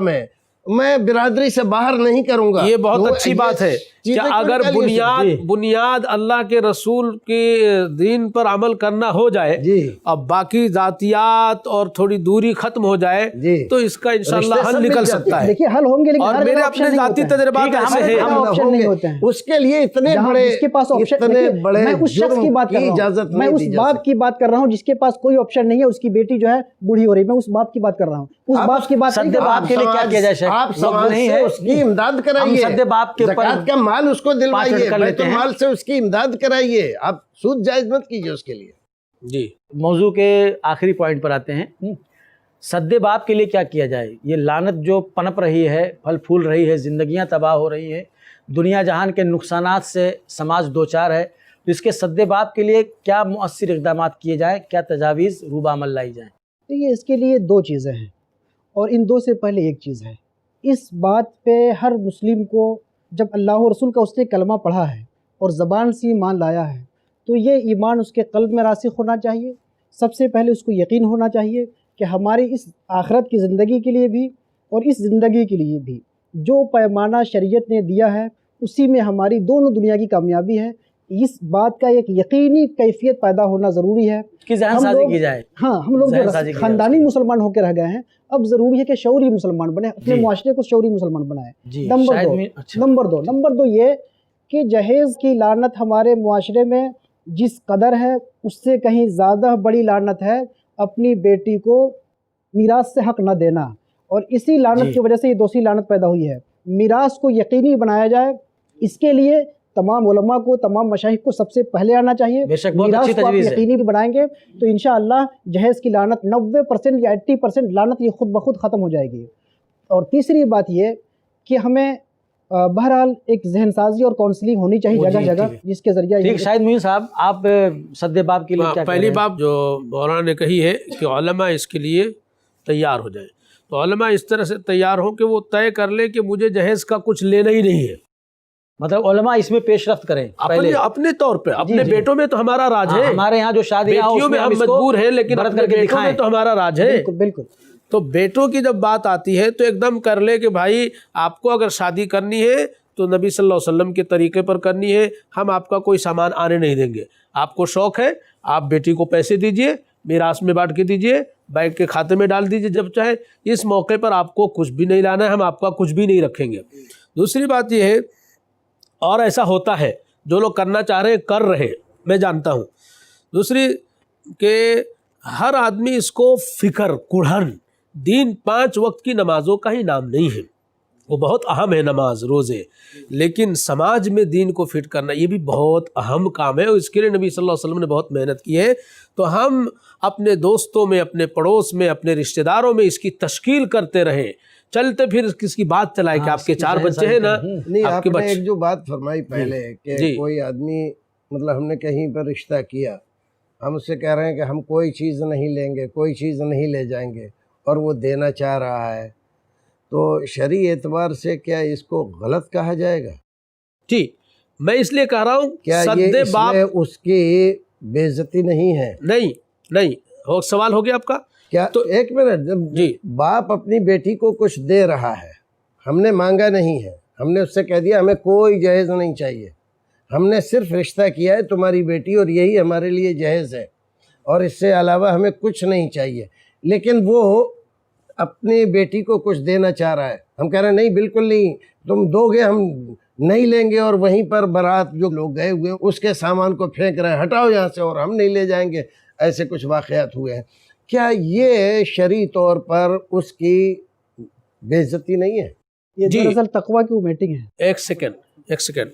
میں برادری سے باہر نہیں کروں گا۔ یہ بہت اچھی بات ہے کہ اگر بنیاد اللہ کے رسول کے دین پر عمل کرنا ہو جائے اب باقی ذاتیات اور تھوڑی دوری ختم ہو جائے تو اس کا انشاءاللہ حل نکل سکتا ہے۔ دیکھیے حل ہوں گے، اور میرے اپنے ذاتی تجربات ایسے ہیں، آپشن نہیں ہوتے ہیں اس کے لیے اتنے بڑے میں اس شخص کی بات کر رہا ہوں، میں اس باپ کی بات کر رہا ہوں جس کے پاس کوئی آپشن نہیں ہے، اس کی بیٹی جو ہے بوڑھی ہو رہی ہے، میں اس باپ کی بات کر رہا ہوں، اس باپ کی بات سد باپ کے لیے کیا کیا جائے؟ آپ سماج سے اس کی امداد کرائیے، زکوٰۃ کا مال اس کو دلوائیے، بیت المال سے اس کی امداد کرائیے، آپ سود جائز مت کیجیے اس کے لیے۔ جی موضوع کے آخری پوائنٹ پر آتے ہیں، سد باپ کے لیے کیا کیا جائے؟ یہ لعنت جو پنپ رہی ہے، پھل پھول رہی ہے، زندگیاں تباہ ہو رہی ہیں، دنیا جہان کے نقصانات سے سماج دوچار ہے، تو اس کے سدباب کے لیے کیا مؤثر اقدامات کیے جائیں، کیا تجاویز روبہ عمل لائی جائیں؟ یہ اس کے لیے دو چیزیں ہیں، اور ان دو سے پہلے ایک چیز ہے، اس بات پہ ہر مسلم کو جب اللہ و رسول کا اس نے کلمہ پڑھا ہے اور زبان سے ایمان لایا ہے تو یہ ایمان اس کے قلب میں راسخ ہونا چاہیے۔ سب سے پہلے اس کو یقین ہونا چاہیے کہ ہماری اس آخرت کی زندگی کے لیے بھی اور اس زندگی کے لیے بھی جو پیمانہ شریعت نے دیا ہے اسی میں ہماری دونوں دنیا کی کامیابی ہے۔ اس بات کا ایک یقینی کیفیت پیدا ہونا ضروری ہے کہ ذہن ہم سازی لوگ- کی جائے۔ ہاں ہم لوگ ذہن جو سازی کی جائے خاندانی اس کی۔ مسلمان ہو کے رہ گئے ہیں، اب ضروری ہے کہ شعوری مسلمان بنے، اپنے جی۔ معاشرے کو شعوری مسلمان بنائیں۔ جی نمبر شاید دو اچھا نمبر دو یہ کہ جہیز کی لعنت ہمارے معاشرے میں جس قدر ہے اس سے کہیں زیادہ بڑی لعنت ہے اپنی بیٹی کو میراث سے حق نہ دینا، اور اسی جی۔ لعنت کی وجہ سے یہ دوسری لعنت پیدا ہوئی ہے۔ میراث کو یقینی بنایا جائے، اس کے لیے تمام علماء کو، تمام مشائخ کو سب سے پہلے آنا چاہیے۔ بے شک بہت میراث اچھی کو آپ تجویز ہے۔ یقینی بنائیں گے تو انشاءاللہ جہیز کی لعنت 90% یا 80% لعنت یہ خود بخود ختم ہو جائے گی۔ اور تیسری بات یہ کہ ہمیں بہرحال ایک ذہن سازی اور کونسلنگ ہونی چاہیے جگہ جی، جگہ، ٹھیک ہے۔ جس کے ذریعہ ٹھیک، شاہد معین صاحب آپ سدباب کے لیے کیا کہہ رہے پہلی ہیں؟ بات جو مولانا نے کہی ہے کہ علماء اس کے لیے تیار ہو جائیں، تو علماء اس طرح سے تیار ہوں کہ وہ طے کر لیں کہ مجھے جہیز کا کچھ لینا ہی نہیں ہے، مطلب علماء اس میں پیش رفت کریں پہلے۔ اپنے طور پہ اپنے بیٹوں میں تو ہمارا راج ہے، ہمارے یہاں جو شادیاں ہیں بیٹیوں اس میں میں ہم اس کو مجبور ہیں، لیکن برت اپنے کر کے بیٹوں میں دکھائیں۔ تو ہمارا راج ہے۔ بالکل بالکل تو بیٹوں کی جب بات آتی ہے تو ایک دم کر لے کہ بھائی آپ کو اگر شادی کرنی ہے تو نبی صلی اللہ علیہ وسلم کے طریقے پر کرنی ہے، ہم آپ کا کوئی سامان آنے نہیں دیں گے۔ آپ کو شوق ہے، آپ بیٹی کو پیسے دیجئے، میراث میں بانٹ کے دیجئے، بینک کے کھاتے میں ڈال دیجئے جب چاہے، اس موقع پر آپ کو کچھ بھی نہیں لانا ہے، ہم آپ کا کچھ بھی نہیں رکھیں گے۔ دوسری بات یہ ہے، اور ایسا ہوتا ہے جو لوگ کرنا چاہ رہے ہیں کر رہے ہیں، میں جانتا ہوں۔ دوسری کہ ہر آدمی اس کو فکر کڑھن دین 5 وقت کی نمازوں کا ہی نام نہیں ہے، وہ بہت اہم ہے نماز روزے، لیکن سماج میں دین کو فٹ کرنا یہ بھی بہت اہم کام ہے، اور اس کے لیے نبی صلی اللہ علیہ وسلم نے بہت محنت کی ہے۔ تو ہم اپنے دوستوں میں، اپنے پڑوس میں، اپنے رشتہ داروں میں اس کی تشکیل کرتے رہیں، چلتے پھر کس کی بات چلائے کہ آپ کے 4 بچے ہیں نا، نہیں، آپ آپ کے نے بچے ایک جو بات فرمائی پہلے کہ جی۔ کوئی آدمی مطلب ہم نے کہیں پر رشتہ کیا، ہم اس سے کہہ رہے ہیں کہ ہم کوئی چیز نہیں لیں گے، کوئی چیز نہیں لے جائیں گے، اور وہ دینا چاہ رہا ہے، تو شرعی اعتبار سے کیا اس کو غلط کہا جائے گا؟ جی میں اس لیے کہہ رہا ہوں کیا سد یہ اس باپ میں اس کی بے عزتی نہیں ہے؟ نہیں سوال ہو گیا آپ کا؟ کیا تو ایک منٹ، جب جی باپ اپنی بیٹی کو کچھ دے رہا ہے، ہم نے مانگا نہیں ہے، ہم نے اس سے کہہ دیا ہمیں کوئی جہیز نہیں چاہیے، ہم نے صرف رشتہ کیا ہے تمہاری بیٹی اور یہی ہمارے لیے جہیز ہے، اور اس سے علاوہ ہمیں کچھ نہیں چاہیے، لیکن وہ اپنی بیٹی کو کچھ دینا چاہ رہا ہے، ہم کہہ رہے ہیں نہیں بالکل نہیں، تم دو گے ہم نہیں لیں گے، اور وہیں پر بارات جو لوگ گئے ہوئے ہیں اس کے سامان کو پھینک رہے ہیں، ہٹاؤ یہاں سے، اور ہم نہیں لے جائیں گے، ایسے کچھ واقعات ہوئے ہیں۔ کیا یہ شرعی طور پر اس کی بے عزتی نہیں ہے؟ یہ جی۔ دراصل تقویٰ کی وہ میٹنگ ہے۔ ایک سیکنڈ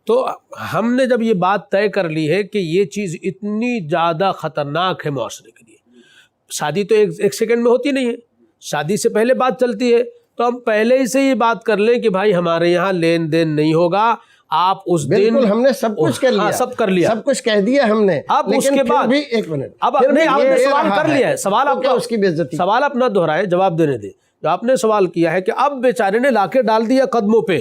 تو ہم نے جب یہ بات طے کر لی ہے کہ یہ چیز اتنی زیادہ خطرناک ہے معاشرے کے لیے، شادی تو ایک سیکنڈ میں ہوتی نہیں ہے، شادی سے پہلے بات چلتی ہے، تو ہم پہلے ہی سے یہ بات کر لیں کہ بھائی ہمارے یہاں لین دین نہیں ہوگا، آپ اس دن بالکل ہم نے سب کچھ کر لیا، ہاں سب کر لیا، سب کچھ کہہ دیا ہم نے، اب اس لیکن کے پھر بعد بھی ایک منٹ، اب پھر بھی نہیں آپ یہ نے دے سوال رہا کر ہے، لیا ہے، سوال تو آپ کیا کا اس کی بے عزتی؟ سوال اپنا دہرائے، جواب دینے دیں۔ جو آپ نے سوال کیا ہے کہ اب بیچارے نے لا کے ڈال دیا قدموں پہ،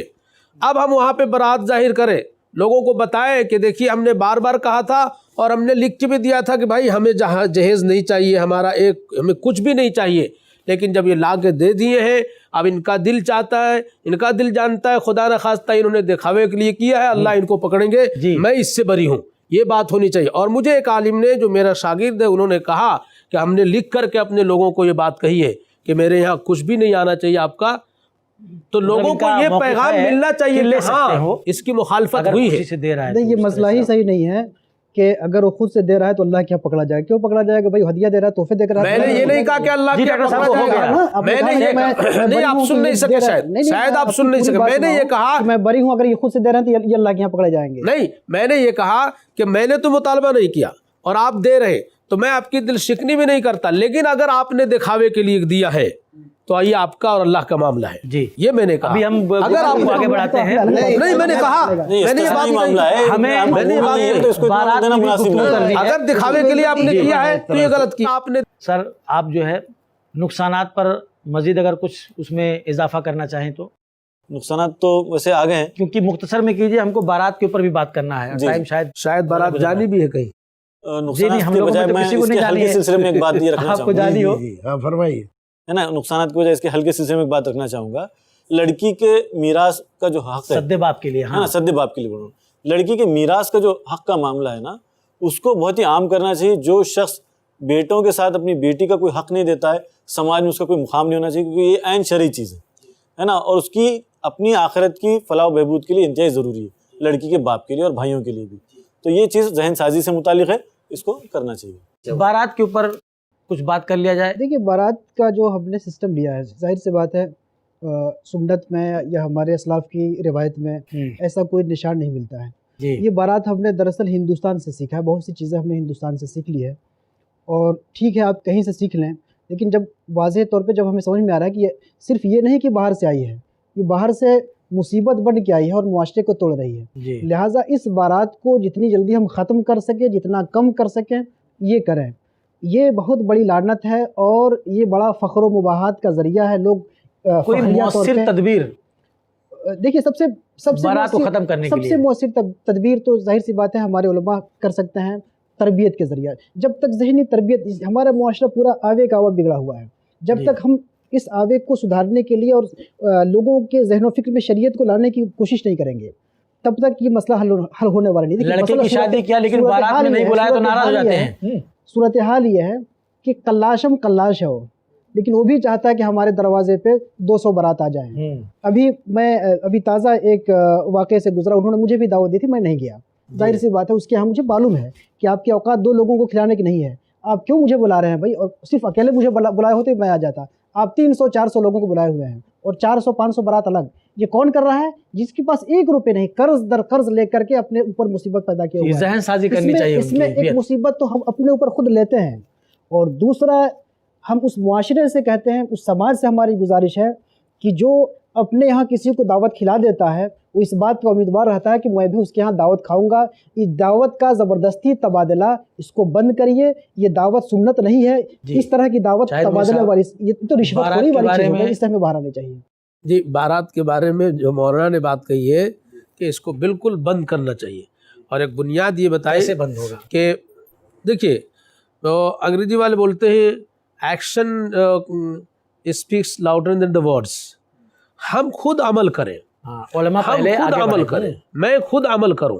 اب ہم وہاں پہ برات ظاہر کریں، لوگوں کو بتائیں کہ دیکھیے ہم نے بار بار کہا تھا اور ہم نے لکھ کے بھی دیا تھا کہ بھائی ہمیں جہاں جہیز نہیں چاہیے، ہمیں کچھ بھی نہیں چاہیے، لیکن جب یہ لا کے دے دیے ہیں، اب ان کا دل چاہتا ہے، ان کا دل جانتا ہے، خدا نخواستہ انہوں نے دکھاوے کے لیے کیا ہے، اللہ ان کو پکڑیں گے، جی۔ میں اس سے بری ہوں، یہ بات ہونی چاہیے۔ اور مجھے ایک عالم نے جو میرا شاگرد ہے انہوں نے کہا کہ ہم نے لکھ کر کے اپنے لوگوں کو یہ بات کہی ہے کہ میرے یہاں کچھ بھی نہیں آنا چاہیے آپ کا، تو لوگوں کو یہ پیغام ملنا چاہیے کہ ہاں اس کی مخالفت ہوئی ہے۔ نہیں، یہ مسئلہ ہی صحیح نہیں ہے کہ اگر وہ خود سے دے رہا ہے تو اللہ کیا پکڑا جائے؟ کیوں پکڑا جائے گا؟ بھائی ہدیہ دے رہا ہے، تحفے دے کر میں نے یہ نہیں کہا کہ اللہ کیا پکڑا جائے گا، میں نے یہ کہا، نہیں آپ سن نہیں سکے، شاید آپ سن نہیں سکے، میں نے یہ کہا میں بری ہوں، اگر یہ خود سے دے رہے ہیں تو یہ اللہ کے یہاں پکڑے جائیں گے۔ نہیں، میں نے یہ کہا کہ میں نے تو مطالبہ نہیں کیا اور آپ دے رہے، تو میں آپ کی دل شکنی بھی نہیں کرتا، لیکن اگر آپ نے دکھاوے کے لیے دیا ہے تو آئیے آپ کا اور اللہ کا معاملہ ہے. جی یہ میں نے کہا. ابھی ہم اگر آپ آگے بڑھاتے ہیں. نہیں میں نے کہا، میں نے یہ بات معاملہ ہے، اگر دکھاوے کے لیے آپ نے کیا ہے تو یہ غلط کیا آپ نے. سر آپ جو ہے نقصانات پر مزید اگر کچھ اس میں اضافہ کرنا چاہیں تو. نقصانات تو ویسے آگے ہیں، کیونکہ مختصر میں کیجئے، ہم کو بارات کے اوپر بھی بات کرنا ہے. ٹائم شاید بارات جانی بھی ہے کہیں. نقصانات کے بجائے میں اس کے حل کے سلسلے میں ایک بات یہ رکھنا آپ کو چاہوں گا. جانی ہو ہاں فرمائیے. ہے نا، نقصانات کی وجہ اس کے حل کے سلسلے میں ایک بات رکھنا چاہوں گا. لڑکی کے میراث کا جو حق ہے، سد باپ کے لیے، ہاں سد باپ کے لیے بول رہا ہوں، لڑکی کے میراث کا جو حق کا معاملہ ہے نا، اس کو بہت ہی عام کرنا چاہیے. جو شخص بیٹوں کے ساتھ اپنی بیٹی کا کوئی حق نہیں دیتا ہے، سماج میں اس کا کوئی مقام نہیں ہونا چاہیے، کیونکہ یہ عین شرعی چیز ہے نا، اور اس کی اپنی آخرت کی فلاح و بہبود کے لیے انتہائی ضروری ہے، لڑکی کے باپ کے لیے اور بھائیوں کے لیے بھی. تو یہ چیز ذہن سازی سے متعلق ہے، اس کو کرنا چاہیے. بارات کے اوپر کچھ بات کر لیا جائے. دیکھیے بارات کا جو ہم نے سسٹم لیا ہے، ظاہر سی بات ہے سنت میں یا ہمارے اسلاف کی روایت میں ایسا کوئی نشان نہیں ملتا ہے. یہ بارات ہم نے دراصل ہندوستان سے سیکھا ہے، بہت سی چیزیں ہم نے ہندوستان سے سیکھ لی ہے. اور ٹھیک ہے آپ کہیں سے سیکھ لیں، لیکن جب واضح طور پہ جب ہمیں سمجھ میں آ رہا ہے کہ یہ صرف یہ نہیں کہ باہر سے آئی ہے، یہ باہر سے مصیبت بن کے آئی ہے اور معاشرے کو توڑ رہی ہے. لہٰذا اس بارات کو جتنی جلدی ہم ختم کر سکیں، جتنا کم کر سکیں یہ کریں. یہ بہت بڑی لعنت ہے اور یہ بڑا فخر و مباحات کا ذریعہ ہے. لوگ کوئی مؤثر تدبیر دیکھیے سب سے بارات کو ختم کرنے کے لیے، سب سے مؤثر تدبیر تو ظاہر سی بات ہے ہمارے علماء کر سکتے ہیں تربیت کے ذریعہ. جب تک ذہنی تربیت، ہمارا معاشرہ پورا آوے کا آوا بگڑا ہوا ہے، جب تک ہم اس آوے کو سدھارنے کے لیے اور لوگوں کے ذہن و فکر میں شریعت کو لانے کی کوشش نہیں کریں گے تب تک یہ مسئلہ حل ہونے والا نہیں. لڑکے کی شادی کیا لیکن بارات میں نہیں بلایا تو ناراض ہو جاتے ہیں. صورتحال یہ ہے کہ کلاشم کلاش ہے وہ، لیکن وہ بھی چاہتا ہے کہ ہمارے دروازے پہ 200 بارات آ جائیں. ابھی تازہ ایک واقعے سے گزرا، انہوں نے مجھے بھی دعوت دی تھی، میں نہیں گیا. ظاہر سی بات ہے اس کے ہاں مجھے معلوم ہے کہ آپ کی اوقات 2 لوگوں کو کھلانے کی نہیں ہے، آپ کیوں مجھے بلا رہے ہیں بھائی؟ اور صرف اکیلے مجھے بلائے ہوتے میں آ جاتا. آپ 300-400 لوگوں کو بلائے ہوئے ہیں اور 400-500 بارات الگ. یہ کون کر رہا ہے؟ جس کے پاس 1 روپے نہیں، قرض در قرض لے کر کے اپنے اوپر مصیبت پیدا کیا ہوا ہے. ذہن سازی کرنی چاہیے. اس میں ایک مصیبت تو ہم اپنے اوپر خود لیتے ہیں، اور دوسرا ہم اس معاشرے سے کہتے ہیں، اس سماج سے ہماری گزارش ہے کہ جو اپنے یہاں کسی کو دعوت کھلا دیتا ہے وہ اس بات کا امیدوار رہتا ہے کہ میں بھی اس کے یہاں دعوت کھاؤں گا. اس دعوت کا زبردستی تبادلہ اس کو بند کریے. یہ دعوت سنت نہیں ہے. اس طرح کی دعوت تبادلہ والی، یہ تو رشوت خوری والی چیز ہے، اس سے ہمیں باہر آنا چاہیے. جی بارات کے بارے میں جو مولانا نے بات کہی ہے کہ اس کو بالکل بند کرنا چاہیے، اور ایک بنیاد یہ بتائی کیسے بند ہوگا کہ دیکھیے تو انگریزی والے بولتے ہیں action speaks louder than the words. ہم خود عمل کریں، علماء ہم پہلے خود آگے عمل بڑھیں. کریں. میں خود عمل کروں.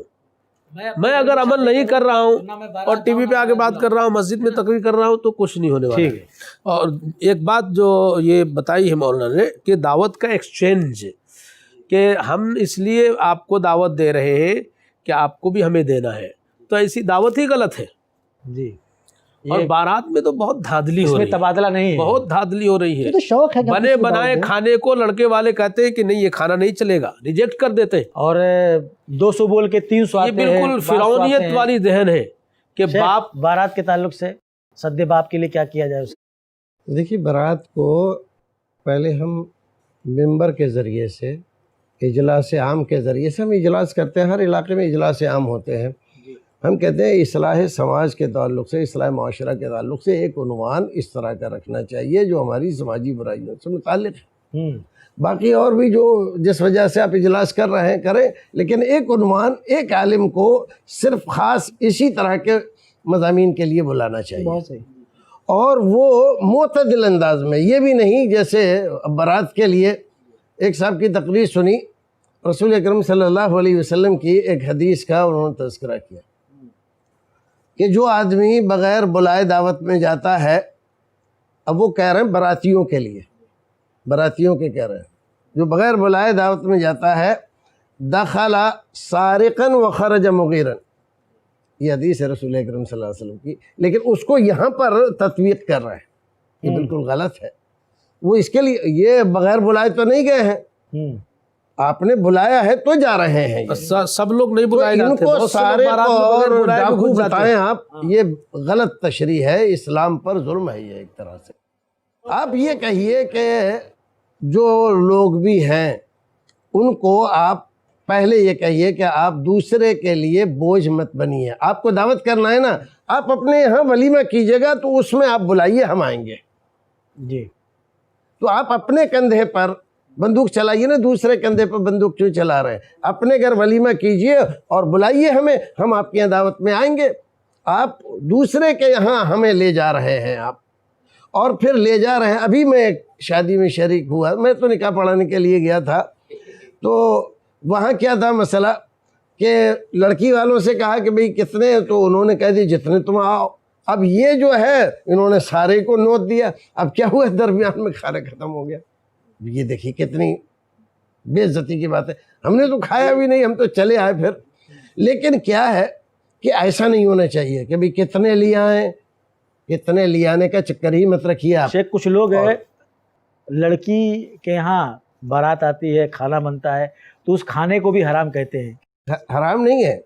میں اگر عمل نہیں کر رہا ہوں اور ٹی وی پہ آگے بات کر رہا ہوں، مسجد میں تقریر کر رہا ہوں، تو کچھ نہیں ہونے والا. اور ایک بات جو یہ بتائی ہے مولانا نے کہ دعوت کا ایکسچینج، کہ ہم اس لیے آپ کو دعوت دے رہے ہیں کہ آپ کو بھی ہمیں دینا ہے، تو ایسی دعوت ہی غلط ہے. جی اور بارات میں تو بہت دھاندلی ہو رہی ہے، تبادلہ نہیں ہے، بہت دھاندلی ہو رہی ہے. تو شوق ہے بنے بنائے کھانے کو لڑکے والے کہتے ہیں کہ نہیں یہ کھانا نہیں چلے گا، ریجیکٹ کر دیتے ہیں. اور 200 بول کے 300 یہ بالکل فرعونیت والی ذہن ہے کہ باپ. بارات کے تعلق سے سد باپ کے لیے کیا کیا جائے؟ دیکھیے بارات کو پہلے ہم ممبر کے ذریعے سے، اجلاس عام کے ذریعے سے ہم اجلاس کرتے ہیں. ہر علاقے میں اجلاس عام ہوتے ہیں. ہم کہتے ہیں اصلاح سماج کے تعلق سے، اصلاح معاشرہ کے تعلق سے ایک عنوان اس طرح کا رکھنا چاہیے جو ہماری سماجی برائیوں سے متعلق ہے. باقی اور بھی جو جس وجہ سے آپ اجلاس کر رہے ہیں کریں، لیکن ایک عنوان ایک عالم کو صرف خاص اسی طرح کے مضامین کے لیے بلانا چاہیے. بہت صحیح. اور وہ معتدل انداز میں، یہ بھی نہیں جیسے بارات کے لیے ایک صاحب کی تقریر سنی، رسول اکرم صلی اللہ علیہ وسلم کی ایک حدیث کا انہوں نے تذکرہ کیا کہ جو آدمی بغیر بلائے دعوت میں جاتا ہے، اب وہ کہہ رہے ہیں براتیوں کے لیے، براتیوں کے کہہ رہے ہیں، جو بغیر بلائے دعوت میں جاتا ہے، دخل سارقا وخرج مغیرا. یہ حدیث ہے رسول اکرم صلی اللہ علیہ وسلم کی، لیکن اس کو یہاں پر تطبیق کر رہے ہیں. یہ بالکل غلط ہے. وہ اس کے لیے یہ بغیر بلائے تو نہیں گئے ہیں، آپ نے بلایا ہے تو جا رہے ہیں، سب لوگ نہیں بلائے ان جاتے، کو بہت سے لوگ سارے بارات کو میں بغیر اور بلائے ہوئے ڈاکو گھس جاتے بتائیں ہیں۔ آپ، یہ غلط تشریح ہے، اسلام پر ظلم ہے یہ ایک طرح سے۔ آپ یہ کہیے کہ جو لوگ بھی ہیں ان کو آپ پہلے یہ کہیے کہ آپ دوسرے کے لیے بوجھ مت بنیے۔ آپ کو دعوت کرنا ہے نا، آپ اپنے یہاں ولیمہ کیجیے گا تو اس میں آپ بلائیے، ہم آئیں گے۔ جی، تو آپ اپنے کندھے پر بندوق چلائیے نا، دوسرے کندھے پر بندوق کیوں چلا رہے ہیں؟ اپنے گھر ولیمہ کیجیے اور بلائیے ہمیں، ہم آپ کے یہاں دعوت میں آئیں گے۔ آپ دوسرے کے یہاں ہمیں لے جا رہے ہیں آپ، اور پھر لے جا رہے ہیں۔ ابھی میں ایک شادی میں شریک ہوا، میں تو نکاح پڑھانے کے لیے گیا تھا، تو وہاں کیا تھا مسئلہ کہ لڑکی والوں سے کہا کہ بھئی کتنے ہیں، تو انہوں نے کہہ دی جتنے تم آؤ۔ اب یہ جو ہے انہوں نے سارے کو نوٹ دیا، اب کیا ہوا درمیان میں کھانا ختم ہو گیا۔ یہ دیکھیے کتنی بے عزتی کی بات ہے، ہم نے تو کھایا بھی نہیں، ہم تو چلے آئے پھر۔ لیکن کیا ہے کہ ایسا نہیں ہونا چاہیے کہ بھئی کتنے لے آئیں، کتنے لے آنے کا چکر ہی مت رکھیے آپ۔ شیخ کچھ لوگ ہے لڑکی کے یہاں بارات آتی ہے، کھانا بنتا ہے تو اس کھانے کو بھی حرام کہتے ہیں، حرام نہیں ہے،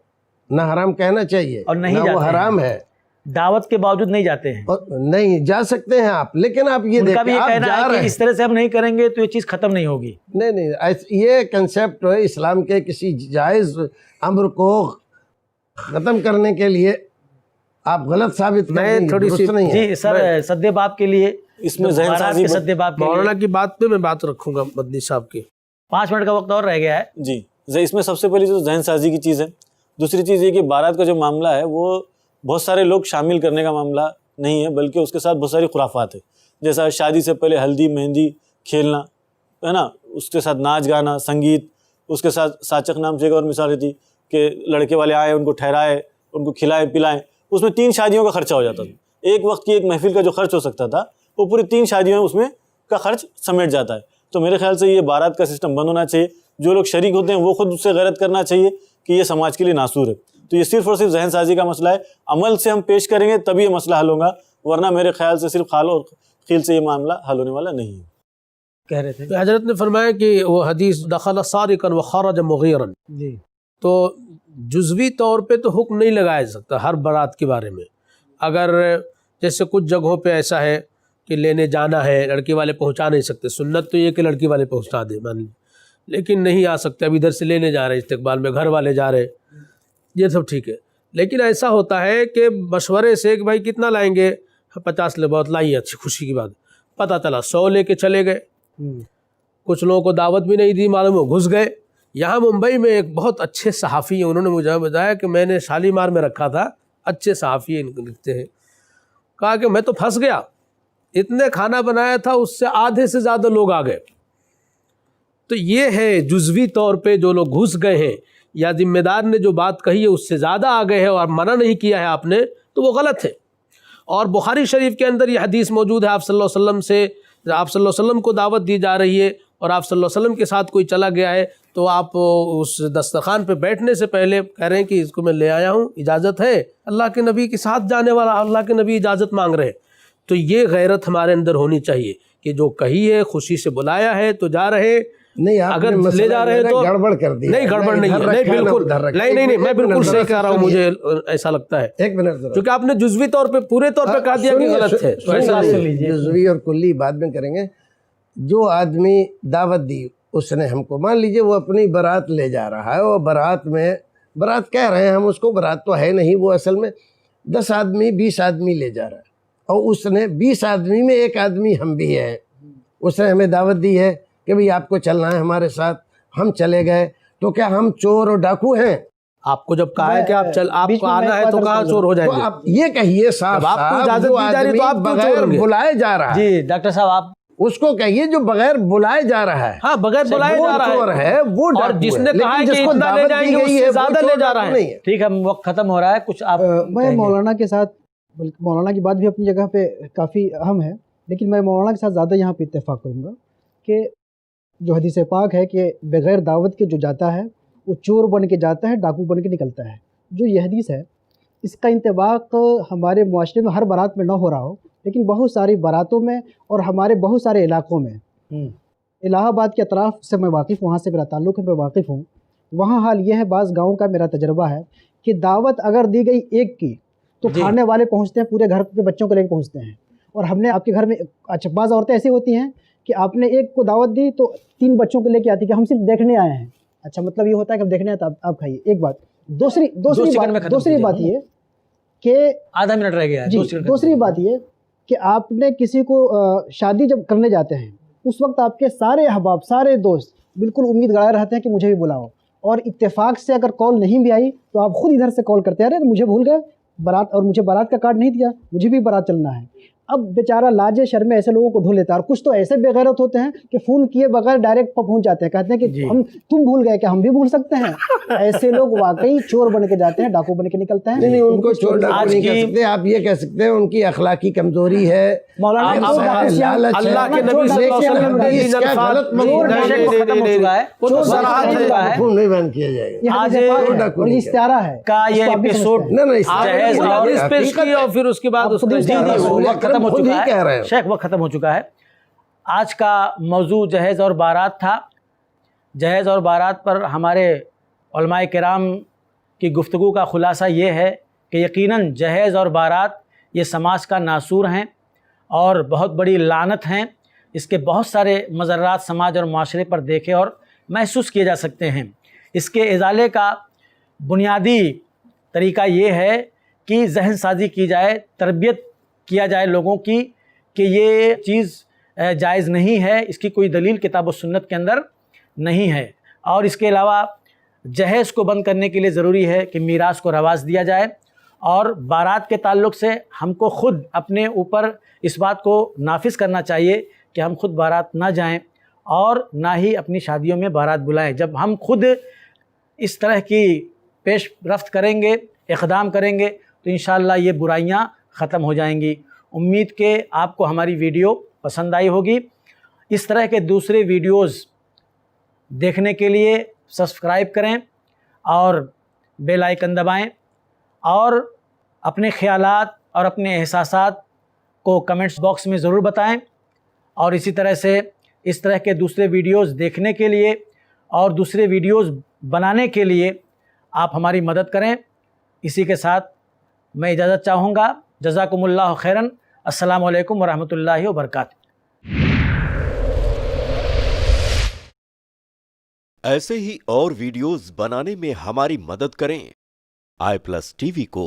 نہ حرام کہنا چاہیے اور نہیں نہ وہ جاتے ہیں۔ حرام ہے، دعوت کے باوجود نہیں جاتے ہیں۔ اور نہیں جا سکتے ہیں آپ، لیکن آپ یہ ان کا بھی دیکھیں یہ آپ کہنا جا ہے رہے کہ ہیں۔ اس طرح سے ہم نہیں کریں گے تو یہ چیز ختم نہیں ہوگی۔ نہیں یہ کنسیپٹ ہے اسلام کے کسی جائز امر کو ختم کرنے کے لیے آپ غلط ثابت کر میں دیں گے، تھوڑی سی درست نہیں ہے۔ جی سر، سدے باب کے لیے اس میں ذہن بارات سازی کے سدے باب کے لیے مولانا کی بات پہ میں بات رکھوں گا، مدنی صاحب کی۔ 5 منٹ کا وقت اور رہ گیا ہے۔ جی، اس میں سب سے پہلی تو ذہن سازی کی چیز ہے۔ دوسری چیز یہ کہ بارات کا جو معاملہ ہے وہ بہت سارے لوگ شامل کرنے کا معاملہ نہیں ہے، بلکہ اس کے ساتھ بہت ساری خرافات ہے، جیسا شادی سے پہلے ہلدی مہندی کھیلنا ہے نا، اس کے ساتھ ناچ گانا، سنگیت، اس کے ساتھ ساچک نام سے ایک اور مثال رہتی کہ لڑکے والے آئے، ان کو ٹھہرائے، ان کو کھلائے پلائیں، اس میں 3 شادیوں کا خرچہ ہو جاتا تھا۔ ایک وقت کی ایک محفل کا جو خرچ ہو سکتا تھا وہ پوری 3 شادیوں میں اس میں کا خرچ سمیٹ جاتا ہے۔ تو میرے خیال سے یہ بارات کا سسٹم بند ہونا چاہیے، جو لوگ شریک ہوتے ہیں وہ خود اس سے غیرت کرنا چاہیے کہ یہ سماج کے لیے ناسور ہے۔ تو یہ صرف اور صرف ذہن سازی کا مسئلہ ہے، عمل سے ہم پیش کریں گے تب یہ مسئلہ حل ہوگا، ورنہ میرے خیال سے صرف خال اور خیل سے یہ معاملہ حل ہونے والا نہیں ہے۔ کہہ رہے تھے تو حضرت نے فرمایا کہ وہ حدیث دخل سارقا وخرج مغیرا، جی، تو جزوی طور پہ تو حکم نہیں لگایا جا سکتا ہر بارات کے بارے میں۔ اگر جیسے کچھ جگہوں پہ ایسا ہے کہ لینے جانا ہے، لڑکی والے پہنچا نہیں سکتے، سنت تو یہ کہ لڑکی والے پہنچا دے مان لی، لیکن نہیں آ سکتے، اب ادھر سے لینے جا رہے ہیں استقبال میں، گھر والے جا رہے، یہ سب ٹھیک ہے۔ لیکن ایسا ہوتا ہے کہ مشورے سے کہ بھائی کتنا لائیں گے، 50 لے، بہت لائیے، اچھی خوشی کی بات، پتہ چلا 100 لے کے چلے گئے، کچھ لوگوں کو دعوت بھی نہیں دی، معلوم ہو گھس گئے۔ یہاں ممبئی میں ایک بہت اچھے صحافی ہیں، انہوں نے مجھے بتایا کہ میں نے شالیمار میں رکھا تھا، اچھے صحافی ہیں، لکھتے ہیں، کہا کہ میں تو پھنس گیا، اتنے کھانا بنایا تھا اس سے آدھے سے زیادہ لوگ آ گئے۔ تو یہ ہے جزوی طور پہ جو لوگ گھس گئے ہیں یا ذمہ دار نے جو بات کہی ہے اس سے زیادہ آ گئے ہیں اور منع نہیں کیا ہے آپ نے، تو وہ غلط ہے۔ اور بخاری شریف کے اندر یہ حدیث موجود ہے، آپ صلی اللہ علیہ وسلم سے، آپ صلی اللہ علیہ وسلم کو دعوت دی جا رہی ہے اور آپ صلی اللہ علیہ وسلم کے ساتھ کوئی چلا گیا ہے، تو آپ اس دسترخوان پہ بیٹھنے سے پہلے کہہ رہے ہیں کہ اس کو میں لے آیا ہوں، اجازت ہے، اللہ کے نبی کے ساتھ جانے والا، اللہ کے نبی اجازت مانگ رہے ہیں۔ تو یہ غیرت ہمارے اندر ہونی چاہیے کہ جو کہی ہے، خوشی سے بلایا ہے تو جا رہے، نہیں آپ اگر نے مسئلہ لے جا رہے ہیں تو گڑبڑ کر دیا، نہیں گڑبڑ نہیں ہے، نہیں بالکل نہیں، میں بالکل صحیح کہہ رہا ہوں، مجھے ایسا لگتا ہے ایک منٹ ذرا، کیونکہ آپ نے جزوی طور پہ پورے طور پہ کہا دیا کہ غلط ہے، تو ایسا نہیں ہے۔ جزوی اور کلی بعد میں کریں گے۔ جو آدمی دعوت دی اس نے ہم کو، مان لیجئے وہ اپنی بارات لے جا رہا ہے، اور بارات میں، بارات کہہ رہے ہیں ہم اس کو، بارات تو ہے نہیں، وہ اصل میں 10 آدمی 20 آدمی لے جا رہا ہے، اور اس نے 20 آدمی میں ایک آدمی ہم بھی ہیں، اس نے ہمیں دعوت دی ہے کہ بھئی آپ کو چلنا ہے ہمارے ساتھ، ہم چلے گئے، تو کیا ہم چور اور ڈاکو ہیں؟ آپ کو جب کہا ہے کہ آپ کو آنا ہے تو کہاں چور ہو جائیں تو گے؟ آپ یہ کہیے صاف جب آپ کو صاف، اجازت جو دی جا رہی ہے تو آپ آدمی کیوں چور بغیر ہوں گے؟ بلائے جا رہا ہے، جی ڈاکٹر صاحب آپ اس کو کہیے جو بغیر بلائے جا رہا ہے، ہاں بغیر بلائے وہ جا رہا چور ہے، ہے، وہ اور ڈاکو جس ہے، نے کہا ہے لیکن کہ جس کو اتنا لے دعوت جائیں دی گے اس گئی سے ہے، وہ زیادہ چور لے جا ڈاکو رہا ہے۔ نہیں ہے۔ ٹھیک ہے، وقت ختم ہو رہا ہے، کچھ آپ میں کہیں گے؟ مولانا کے ساتھ، بلکہ مولانا کی بات بھی اپنی جگہ پہ کافی اہم ہے، لیکن میں مولانا کے ساتھ زیادہ یہاں پہ اتفاق کروں گا کہ جو حدیث پاک ہے کہ بغیر دعوت کے جو جاتا ہے وہ چور بن کے جاتا ہے، ڈاکو بن کے نکلتا ہے، جو یہ حدیث ہے اس کا انطباق ہمارے معاشرے میں ہر بارات میں نہ ہو رہا ہو، لیکن بہت ساری باراتوں میں اور ہمارے بہت سارے علاقوں میں الہ آباد کے اطراف سے میں واقف، وہاں سے میرا تعلق ہے، میں واقف ہوں. وہاں حال یہ ہے، بعض گاؤں کا میرا تجربہ ہے کہ دعوت اگر دی گئی ایک کی تو کھانے والے پہنچتے ہیں، پورے گھر کے بچوں کو لے کے پہنچتے ہیں. اور ہم نے آپ کے گھر میں اچھا بعض عورتیں ایسی ہوتی ہیں کہ آپ نے ایک کو دعوت دی تو 3 بچوں کو لے کے آتی کہ ہم صرف دیکھنے آئے ہیں. اچھا مطلب یہ ہوتا ہے کہ ہم دیکھنے آئے تو آپ کھائیے. ایک بات. دوسری بات یہ کہ آدھا منٹ رہ گیا ہے. دوسری بات یہ کہ آپ نے کسی کو شادی جب کرنے جاتے ہیں اس وقت آپ کے سارے احباب، سارے دوست بالکل امید گڑائے رہتے ہیں کہ مجھے بھی بلاؤ، اور اتفاق سے اگر کال نہیں بھی آئی تو آپ خود ادھر سے کال کرتے ہیں، ارے مجھے بھول گئے بارات، اور مجھے بارات کا کارڈ نہیں دیا، مجھے بھی بارات چلنا ہے. اب بیچارہ لاجے شرمے ایسے لوگوں کو ڈھول لیتا ہے. اور کچھ تو ایسے بے غیرت ہوتے ہیں کہ فون کیے بغیر ڈائریکٹ پہنچ جاتے ہیں، کہتے ہیں کہ تم بھول گئے کہ ہم بھی بھول سکتے ہیں. ایسے لوگ واقعی چور بن کے جاتے ہیں، ڈاکو بن کے نکلتے ہیں. نہیں ان کو چور ڈاکو نہیں کہہ سکتے، آپ یہ کہہ سکتے ہیں ان کی اخلاقی کمزوری ہے، مولانا اللہ کے نبی صلی اللہ علیہ وسلم اس کا غلط مفہوم نہیں بیان کیا جائے گا. اور استعارہ ہے کا یہ ایپیسوڈ اور پھر اس کے بعد ختم ہو چکا ہے شیخ، وقت ختم ہو چکا ہے. آج کا موضوع جہیز اور بارات تھا. جہیز اور بارات پر ہمارے علماء کرام کی گفتگو کا خلاصہ یہ ہے کہ یقیناً جہیز اور بارات یہ سماج کا ناسور ہیں اور بہت بڑی لعنت ہیں. اس کے بہت سارے مضرات سماج اور معاشرے پر دیکھے اور محسوس کیے جا سکتے ہیں. اس کے ازالے کا بنیادی طریقہ یہ ہے کہ ذہن سازی کی جائے، تربیت کیا جائے لوگوں کی کہ یہ چیز جائز نہیں ہے، اس کی کوئی دلیل کتاب و سنت کے اندر نہیں ہے. اور اس کے علاوہ جہیز کو بند کرنے کے لیے ضروری ہے کہ میراث کو رواج دیا جائے. اور بارات کے تعلق سے ہم کو خود اپنے اوپر اس بات کو نافذ کرنا چاہیے کہ ہم خود بارات نہ جائیں اور نہ ہی اپنی شادیوں میں بارات بلائیں. جب ہم خود اس طرح کی پیش رفت کریں گے، اقدام کریں گے تو انشاءاللہ یہ برائیاں ختم ہو جائیں گی. امید کہ آپ کو ہماری ویڈیو پسند آئی ہوگی. اس طرح کے دوسرے ویڈیوز دیکھنے کے لیے سبسکرائب کریں اور بیل آئیکن دبائیں، اور اپنے خیالات اور اپنے احساسات کو کمنٹس باکس میں ضرور بتائیں. اور اسی طرح سے اس طرح کے دوسرے ویڈیوز دیکھنے کے لیے اور دوسرے ویڈیوز بنانے کے لیے آپ ہماری مدد کریں. اسی کے ساتھ میں اجازت چاہوں گا. جزاکم اللہ خیراً. السلام علیکم ورحمۃ اللہ وبرکاتہ. ایسے ہی اور ویڈیوز بنانے میں ہماری مدد کریں. i+ TV کو